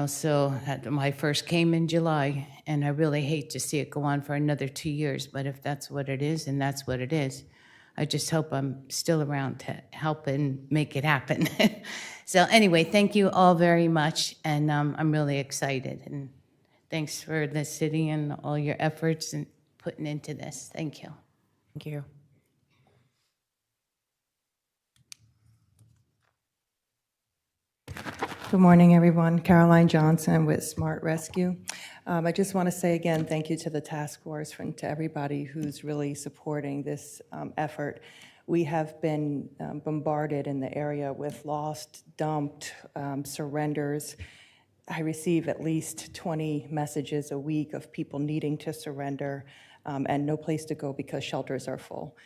S20: So my first came in July, and I really hate to see it go on for another 2 years, but if that's what it is, and that's what it is, I just hope I'm still around to help and make it happen. So anyway, thank you all very much, and I'm really excited. And thanks for the city and all your efforts and putting into this. Thank you.
S1: Thank you.
S6: Good morning, everyone. Caroline Johnson with Smart Rescue. I just want to say again, thank you to the task force and to everybody who's really supporting this effort. We have been bombarded in the area with lost, dumped, surrenders. I receive at least 20 messages a week of people needing to surrender and no place to go because shelters are full.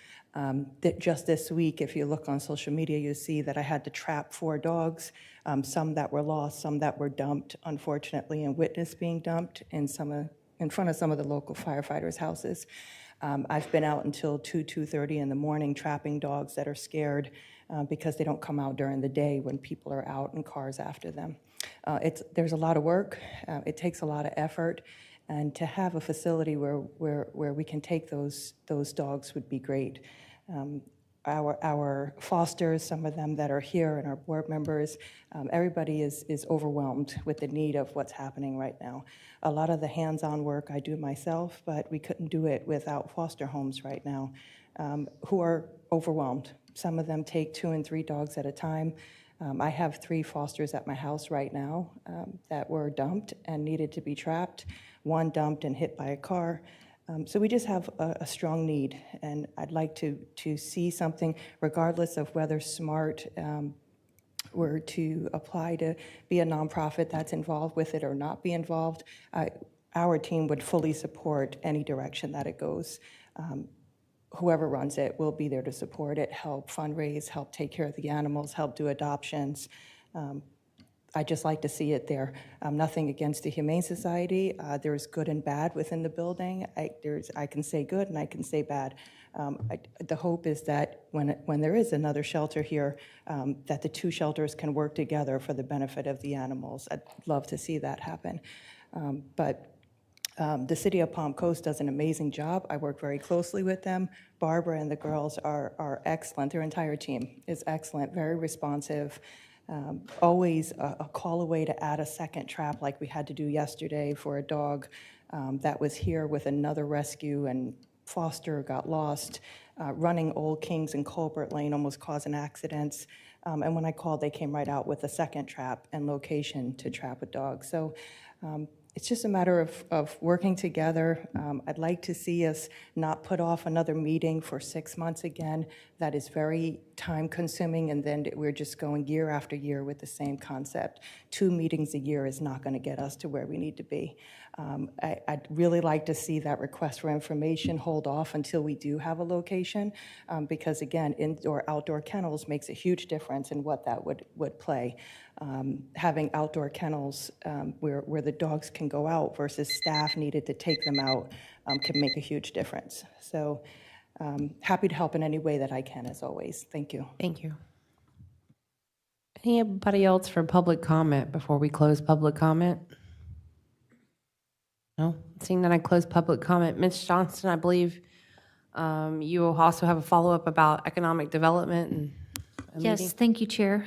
S6: Just this week, if you look on social media, you see that I had to trap 4 dogs, some that were lost, some that were dumped, unfortunately, and witnessed being dumped in front of some of the local firefighters' houses. I've been out until 2:30 in the morning trapping dogs that are scared because they don't come out during the day when people are out in cars after them. There's a lot of work. It takes a lot of effort. And to have a facility where we can take those dogs would be great. Our fosters, some of them that are here, and our board members, everybody is overwhelmed with the need of what's happening right now. A lot of the hands-on work I do myself, but we couldn't do it without foster homes right now, who are overwhelmed. Some of them take 2 and 3 dogs at a time. I have 3 fosters at my house right now that were dumped and needed to be trapped. 1 dumped and hit by a car.
S21: So we just have a strong need, and I'd like to see something, regardless of whether SMART were to apply to be a nonprofit that's involved with it or not be involved. Our team would fully support any direction that it goes. Whoever runs it will be there to support it, help fundraise, help take care of the animals, help do adoptions. I just like to see it there. Nothing against the Humane Society. There's good and bad within the building. I can say good and I can say bad. The hope is that when there is another shelter here, that the two shelters can work together for the benefit of the animals. I'd love to see that happen. The City of Palm Coast does an amazing job. I work very closely with them. Barbara and the girls are excellent. Their entire team is excellent, very responsive. Always a call away to add a second trap like we had to do yesterday for a dog that was here with another rescue, and Foster got lost running Old Kings and Colbert Lane, almost causing accidents. And when I called, they came right out with a second trap and location to trap a dog. So it's just a matter of working together. I'd like to see us not put off another meeting for 6 months again. That is very time-consuming, and then we're just going year after year with the same concept. 2 meetings a year is not going to get us to where we need to be. I'd really like to see that request for information hold off until we do have a location, because again, indoor-outdoor kennels makes a huge difference in what that would play. Having outdoor kennels where the dogs can go out versus staff needed to take them out can make a huge difference. So happy to help in any way that I can, as always. Thank you.
S1: Thank you. Anybody else for public comment before we close public comment? No? Seeing that I close public comment, Ms. Johnston, I believe you will also have a follow-up about economic development and a
S12: Yes,
S1: meeting.
S12: thank you, Chair.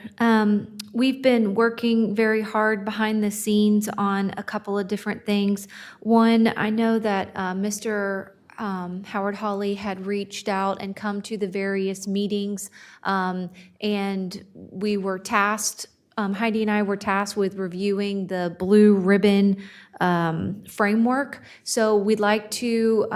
S12: We've been working very hard behind the scenes on a couple of different things. One, I know that Mr. Howard Hawley had reached out and come to the various meetings, and we were tasked, Heidi and I were tasked with reviewing the blue ribbon framework. So we'd like to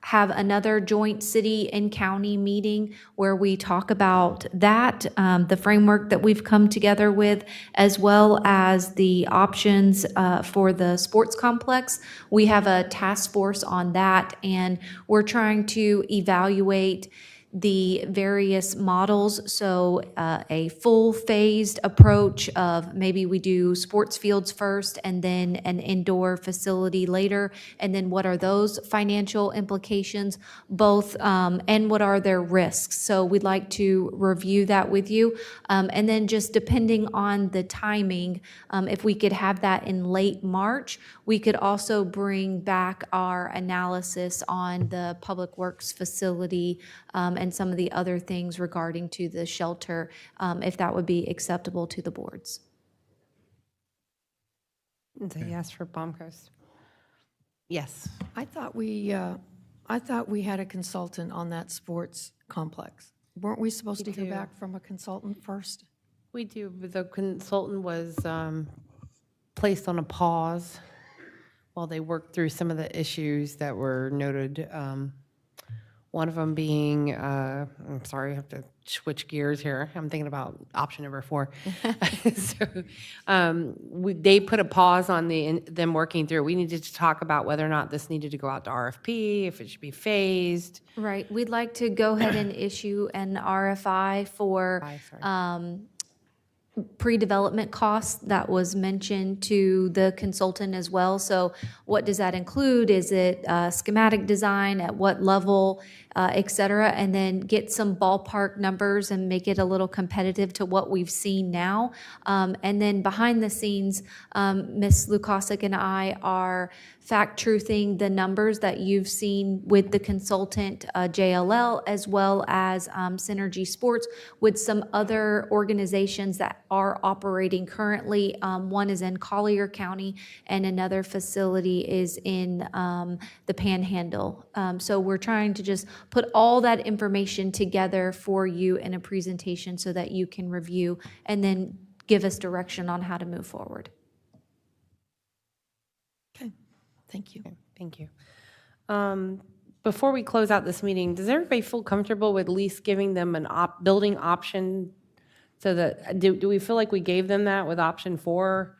S12: have another joint city and county meeting where we talk about that, the framework that we've come together with, as well as the options for the sports complex. We have a task force on that, and we're trying to evaluate the various models. So a full phased approach of maybe we do sports fields first and then an indoor facility later, and then what are those financial implications both, and what are their risks. So we'd like to review that with you. And then just depending on the timing, if we could have that in late March, we could also bring back our analysis on the Public Works facility and some of the other things regarding to the shelter, if that would be acceptable to the boards.
S1: It's a yes for Palm Coast. Yes.
S8: I thought we had a consultant on that sports complex. Weren't we supposed to hear back from a consultant first?
S1: We do, but the consultant was placed on a pause while they worked through some of the issues that were noted. One of them being, I'm sorry, I have to switch gears here. I'm thinking about option number 4. So they put a pause on them working through. We needed to talk about whether or not this needed to go out to RFP, if it should be phased.
S12: Right. We'd like to go ahead and issue an RFI for pre-development costs that was mentioned to the consultant as well. So what does that include? Is it schematic design, at what level, et cetera, and then get some ballpark numbers and make it a little competitive to what we've seen now. And then behind the scenes, Ms. Lukasik and I are fact-truthing the numbers that you've seen with the consultant, JLL, as well as Synergy Sports, with some other organizations that are operating currently. One is in Collier County, and another facility is in the Panhandle. So we're trying to just put all that information together for you in a presentation so that you can review and then give us direction on how to move forward.
S8: Okay, thank you.
S1: Thank you. Before we close out this meeting, does everybody feel comfortable with at least giving them an building option? So that, do we feel like we gave them that with option 4?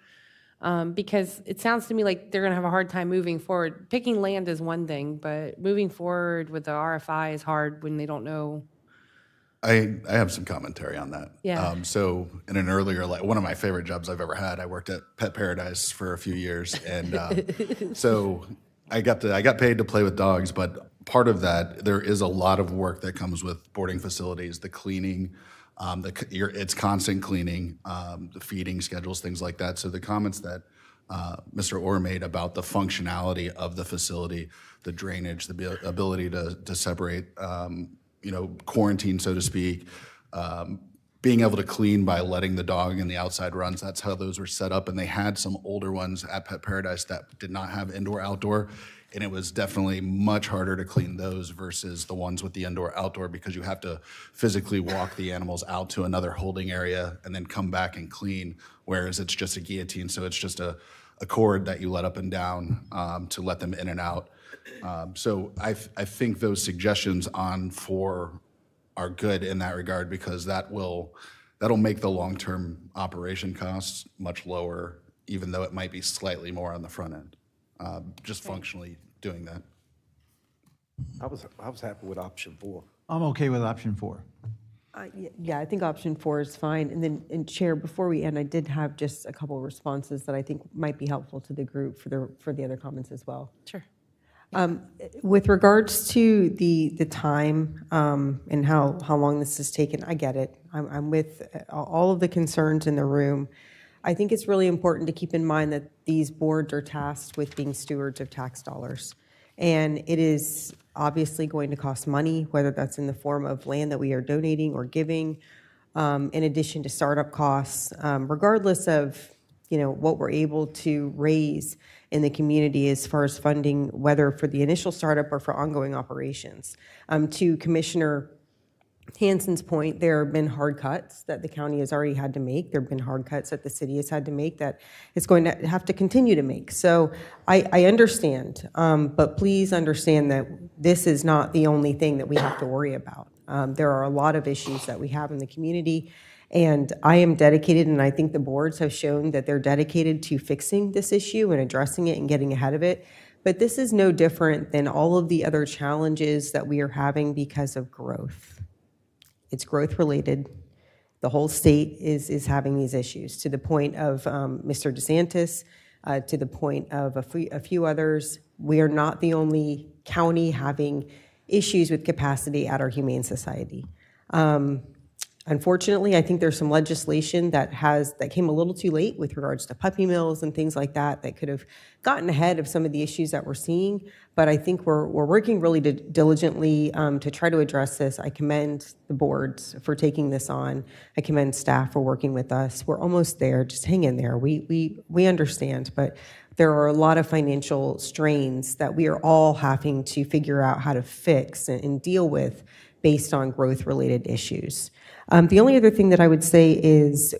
S1: Because it sounds to me like they're going to have a hard time moving forward. Picking land is one thing, but moving forward with the RFI is hard when they don't know.
S4: I have some commentary on that.
S1: Yeah.
S4: So in an earlier, one of my favorite jobs I've ever had, I worked at Pet Paradise for a few years, and so I got paid to play with dogs. But part of that, there is a lot of work that comes with boarding facilities, the cleaning, it's constant cleaning, the feeding schedules, things like that. So the comments that Mr. Orr made about the functionality of the facility, the drainage, the ability to separate. Quarantine, so to speak, being able to clean by letting the dog in the outside runs. That's how those were set up. And they had some older ones at Pet Paradise that did not have indoor-outdoor. And it was definitely much harder to clean those versus the ones with the indoor-outdoor because you have to physically walk the animals out to another holding area and then come back and clean, whereas it's just a guillotine. So it's just a cord that you let up and down to let them in and out. So I think those suggestions on 4 are good in that regard because that'll make the long-term operation costs much lower, even though it might be slightly more on the front end. Just functionally doing that.
S7: I was happy with option 4.
S3: I'm okay with option 4.
S6: Yeah, I think option 4 is fine. And then, Chair, before we end, I did have just a couple of responses that I think might be helpful to the group for the other comments as well.
S1: Sure.
S6: With regards to the time and how long this has taken, I get it. I'm with all of the concerns in the room. I think it's really important to keep in mind that these boards are tasked with being stewards of tax dollars. And it is obviously going to cost money, whether that's in the form of land that we are donating or giving, in addition to startup costs, regardless of what we're able to raise in the community as far as funding, whether for the initial startup or for ongoing operations. To Commissioner Hansen's point, there have been hard cuts that the county has already had to make. There have been hard cuts that the city has had to make that it's going to have to continue to make. So I understand, but please understand that this is not the only thing that we have to worry about. There are a lot of issues that we have in the community, and I am dedicated, and I think the boards have shown that they're dedicated to fixing this issue and addressing it and getting ahead of it. But this is no different than all of the other challenges that we are having because of growth. It's growth related. The whole state is having these issues to the point of Mr. DeSantis, to the point of a few others. We are not the only county having issues with capacity at our Humane Society. Unfortunately, I think there's some legislation that came a little too late with regards to puppy mills and things like that could have gotten ahead of some of the issues that we're seeing. But I think we're working really diligently to try to address this. I commend the boards for taking this on. I commend staff for working with us. We're almost there. Just hang in there. We understand, but there are a lot of financial strains that we are all having to figure out how to fix and deal with based on growth-related issues. The only other thing that I would say is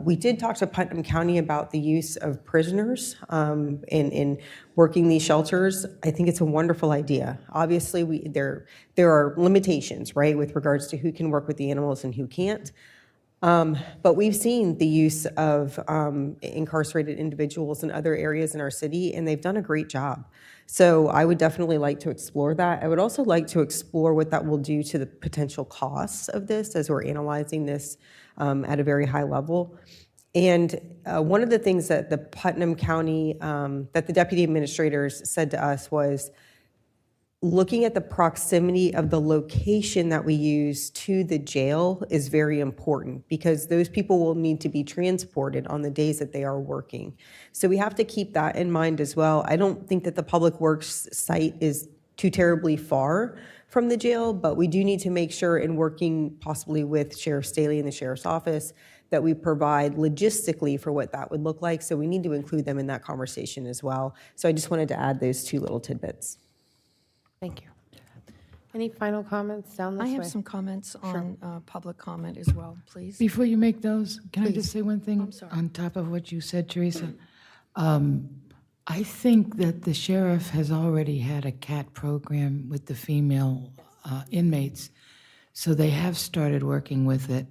S6: we did talk to Putnam County about the use of prisoners in working these shelters. I think it's a wonderful idea. Obviously, there are limitations, right, with regards to who can work with the animals and who can't. But we've seen the use of incarcerated individuals in other areas in our city, and they've done a great job. So I would definitely like to explore that. I would also like to explore what that will do to the potential costs of this as we're analyzing this at a very high level. And one of the things that the Putnam County, that the deputy administrators said to us was, looking at the proximity of the location that we use to the jail is very important because those people will need to be transported on the days that they are working. So we have to keep that in mind as well. I don't think that the Public Works site is too terribly far from the jail, but we do need to make sure in working possibly with Sheriff Staley and the Sheriff's Office that we provide logistically for what that would look like. So we need to include them in that conversation as well. So I just wanted to add those two little tidbits.
S1: Thank you. Any final comments down this way?
S8: I have some comments on public comment as well, please.
S11: Before you make those, can I
S8: Please.
S11: just say one thing
S8: I'm sorry.
S11: on top of what you said, Teresa? I think that the sheriff has already had a cat program with the female inmates, so they have started working with it.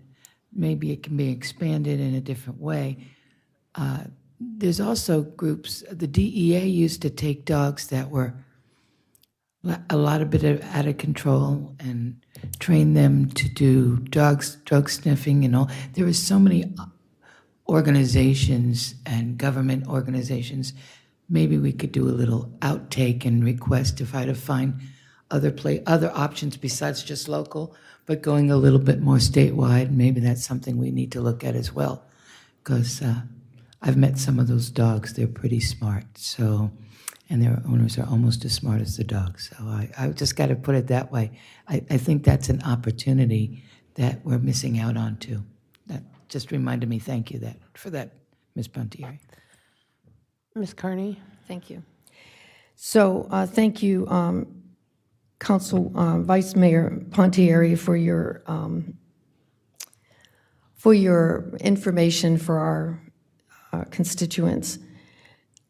S11: Maybe it can be expanded in a different way. There's also groups, the DEA used to take dogs that were a lot of bit out of control and train them to do drug sniffing and all. There are so many organizations and government organizations. Maybe we could do a little outtake and request to try to find other options besides just local, but going a little bit more statewide. Maybe that's something we need to look at as well, because I've met some of those dogs. They're pretty smart. So, and their owners are almost as smart as the dogs. So I just got to put it that way. I think that's an opportunity that we're missing out on too. That just reminded me. Thank you for that, Ms. Pontieri.
S1: Ms. Carney?
S8: Thank you.
S10: So thank you, Council Vice Mayor Pontieri, for your information for our constituents.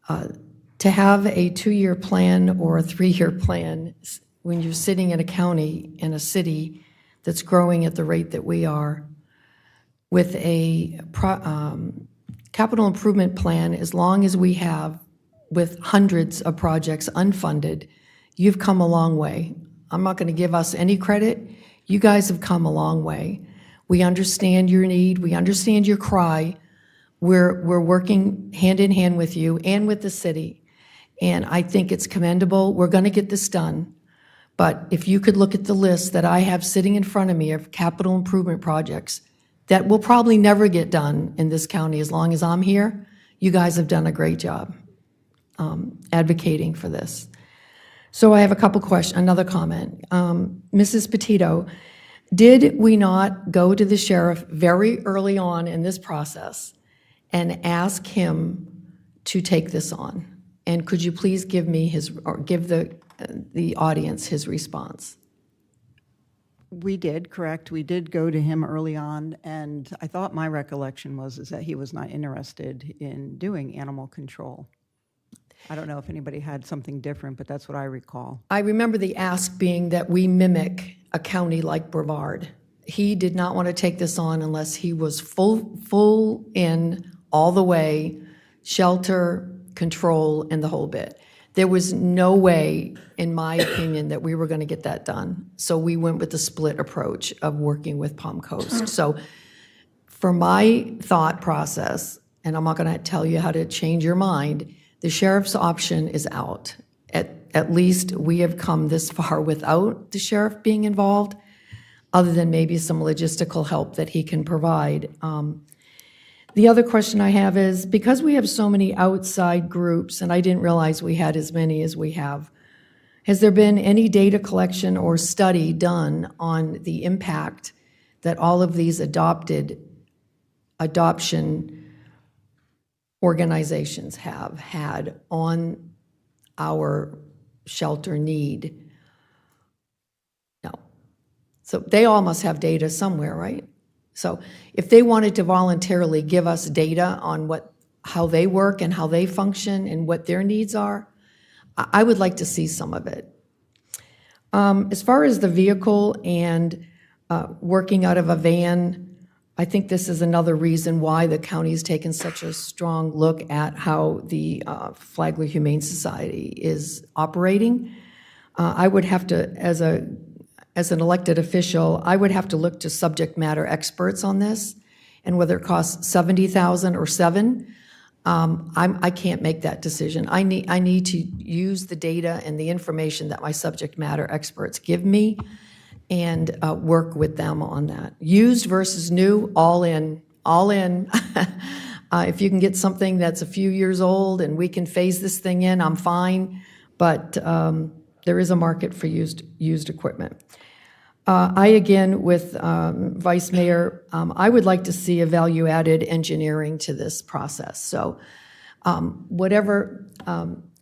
S10: To have a 2-year plan or a 3-year plan when you're sitting in a county, in a city that's growing at the rate that we are, with a capital improvement plan, as long as we have, with hundreds of projects unfunded, you've come a long way. I'm not going to give us any credit. You guys have come a long way. We understand your need. We understand your cry. We're working hand in hand with you and with the city. And I think it's commendable. We're going to get this done. But if you could look at the list that I have sitting in front of me of capital improvement projects that will probably never get done in this county as long as I'm here, you guys have done a great job advocating for this. So I have a couple questions, another comment. Mrs. Petito, did we not go to the sheriff very early on in this process and ask him to take this on? And could you please give me give the audience his response?
S22: We did, correct. We did go to him early on, and I thought my recollection was that he was not interested in doing animal control. I don't know if anybody had something different, but that's what I recall.
S10: I remember the ask being that we mimic a county like Brevard. He did not want to take this on unless he was full in all the way, shelter, control, and the whole bit. There was no way, in my opinion, that we were going to get that done. So we went with the split approach of working with Palm Coast. So for my thought process, and I'm not going to tell you how to change your mind, the sheriff's option is out. At least we have come this far without the sheriff being involved, other than maybe some logistical help that he can provide. The other question I have is, because we have so many outside groups, and I didn't realize we had as many as we have, has there been any data collection or study done on the impact that all of these adoption organizations have had on our shelter need? No. So they all must have data somewhere, right? So if they wanted to voluntarily give us data on how they work and how they function and what their needs are, I would like to see some of it. As far as the vehicle and working out of a van, I think this is another reason why the county's taken such a strong look at how the Flagler Humane Society is operating. I would have to, as an elected official, I would have to look to subject matter experts on this, and whether it costs $70,000 or $7,000, I can't make that decision. I need to use the data and the information that my subject matter experts give me, and work with them on that. Used versus new, all in. If you can get something that's a few years old and we can phase this thing in, I'm fine. But there is a market for used equipment. I, again, with Vice Mayor, I would like to see a value-added engineering to this process. So whatever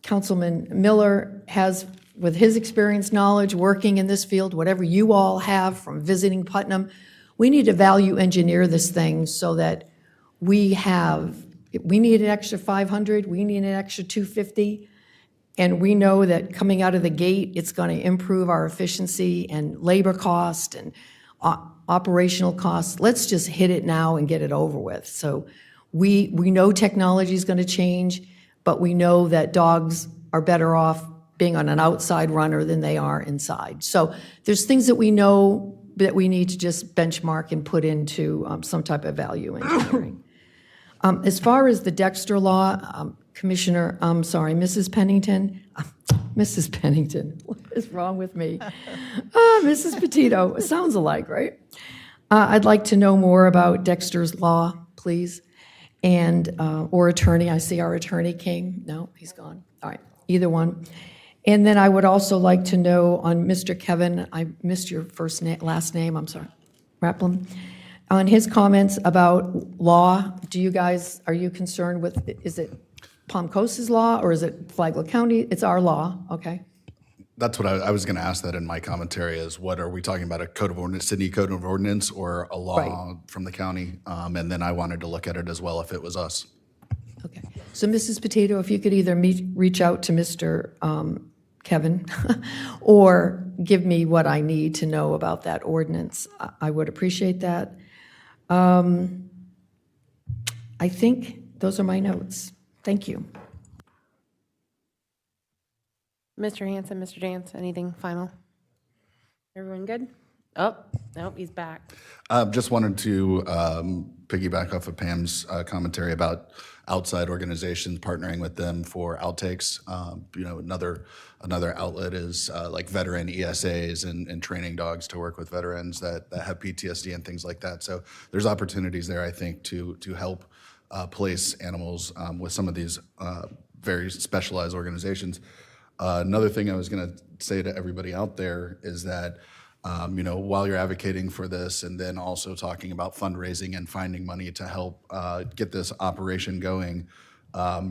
S10: Councilman Miller has with his experience, knowledge, working in this field, whatever you all have from visiting Putnam, we need to value engineer this thing so that we have we need an extra 500, we need an extra 250, and we know that coming out of the gate, it's going to improve our efficiency and labor cost and operational costs. Let's just hit it now and get it over with. So we know technology is going to change, but we know that dogs are better off being on an outside runner than they are inside. So there's things that we know that we need to just benchmark and put into some type of value engineering. As far as the Dexter law, Mrs. Pennington, what is wrong with me? Mrs. Petito, it sounds alike, right? I'd like to know more about Dexter's law, please, and, or attorney. I see our attorney came. No, he's gone. All right, either one. And then I would also like to know on Mr. Kevin, I missed your last name, I'm sorry, Rapplin. On his comments about law, are you concerned with, is it Palm Coast's law or is it Flagler County? It's our law, okay.
S4: That's what I was going to ask that in my commentary is what are we talking about, a code of ordinance, Sydney code of ordinance or a law from the county? And then I wanted to look at it as well if it was us.
S10: Okay, so Mrs. Petito, if you could either reach out to Mr. Kevin or give me what I need to know about that ordinance, I would appreciate that. I think those are my notes. Thank you.
S1: Mr. Hanson, Mr. Jantz, anything final? Everyone good? Oh, nope, he's back.
S4: Just wanted to piggyback off of Pam's commentary about outside organizations, partnering with them for outtakes. Another outlet is like veteran ESAs and training dogs to work with veterans that have PTSD and things like that. So there's opportunities there, I think, to help place animals with some of these very specialized organizations. Another thing I was going to say to everybody out there is that while you're advocating for this and then also talking about fundraising and finding money to help get this operation going,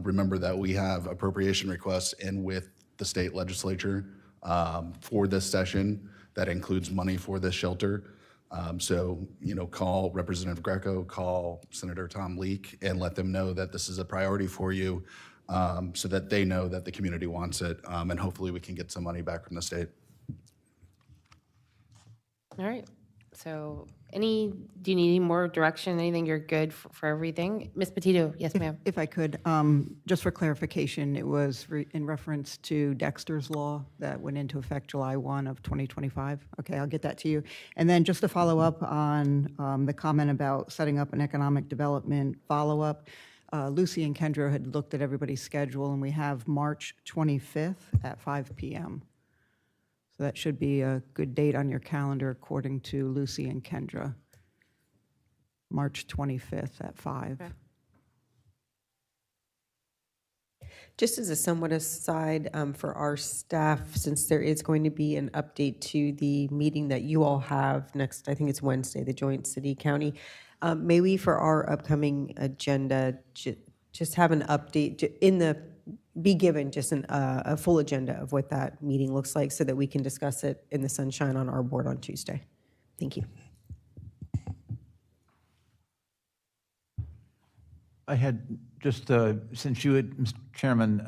S4: remember that we have appropriation requests in with the state legislature for this session that includes money for this shelter. So call Representative Greco, call Senator Tom Leek, and let them know that this is a priority for you so that they know that the community wants it, and hopefully we can get some money back from the state.
S1: All right, so do you need any more direction, anything? You're good for everything? Ms. Petito, yes, ma'am.
S22: If I could, just for clarification, it was in reference to Dexter's law that went into effect July 1 of 2025. Okay, I'll get that to you. And then just to follow up on the comment about setting up an economic development follow-up, Lucy and Kendra had looked at everybody's schedule, and we have March 25th at 5 p.m. So that should be a good date on your calendar according to Lucy and Kendra. March 25th at 5.
S1: Okay.
S6: Just as a somewhat aside for our staff, since there is going to be an update to the meeting that you all have next, I think it's Wednesday, the joint city-county, may we, for our upcoming agenda, just have an update be given just a full agenda of what that meeting looks like so that we can discuss it in the sunshine on our board on Tuesday. Thank you.
S3: I had just, since you had, Mr. Chairman,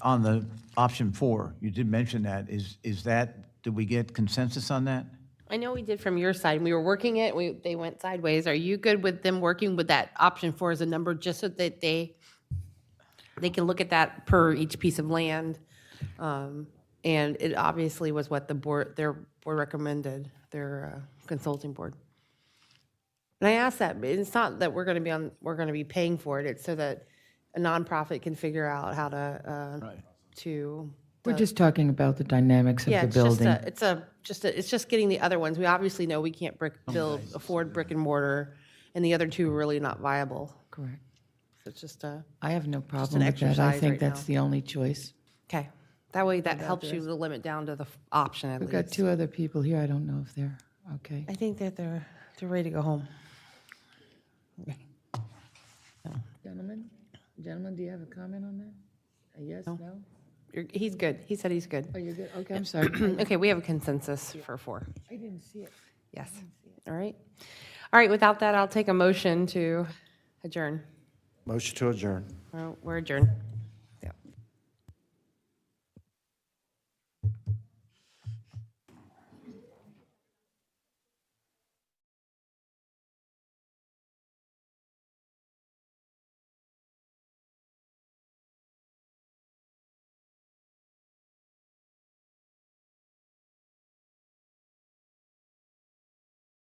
S3: on the option 4, you did mention that. Is that, did we get consensus on that?
S1: I know we did from your side. We were working it. They went sideways. Are you good with them working with that option 4 as a number just so that they can look at that per each piece of land? And it obviously was what their board recommended, their consulting board. And I asked that, but it's not that we're going to be paying for it. It's so that a nonprofit can figure out how to.
S11: We're just talking about the dynamics of the building.
S1: It's just getting the other ones. We obviously know we can't afford brick and mortar, and the other two are really not viable.
S11: Correct.
S1: So it's just
S11: I have no problem with that. I think that's the only choice.
S1: Okay. That way that helps you to limit down to the option at
S11: We've
S1: least.
S11: got 2 other people here. I don't know if they're okay.
S1: I think that they're ready to go home.
S11: Gentlemen, do you have a comment on that? A yes, no?
S1: He's good. He said he's good.
S11: Oh, you're good? Okay, I'm sorry.
S1: Okay, we have a consensus for 4.
S11: I didn't see it.
S1: Yes. All right. All right, without that, I'll take a motion to adjourn.
S7: Motion to adjourn.
S1: We're adjourned.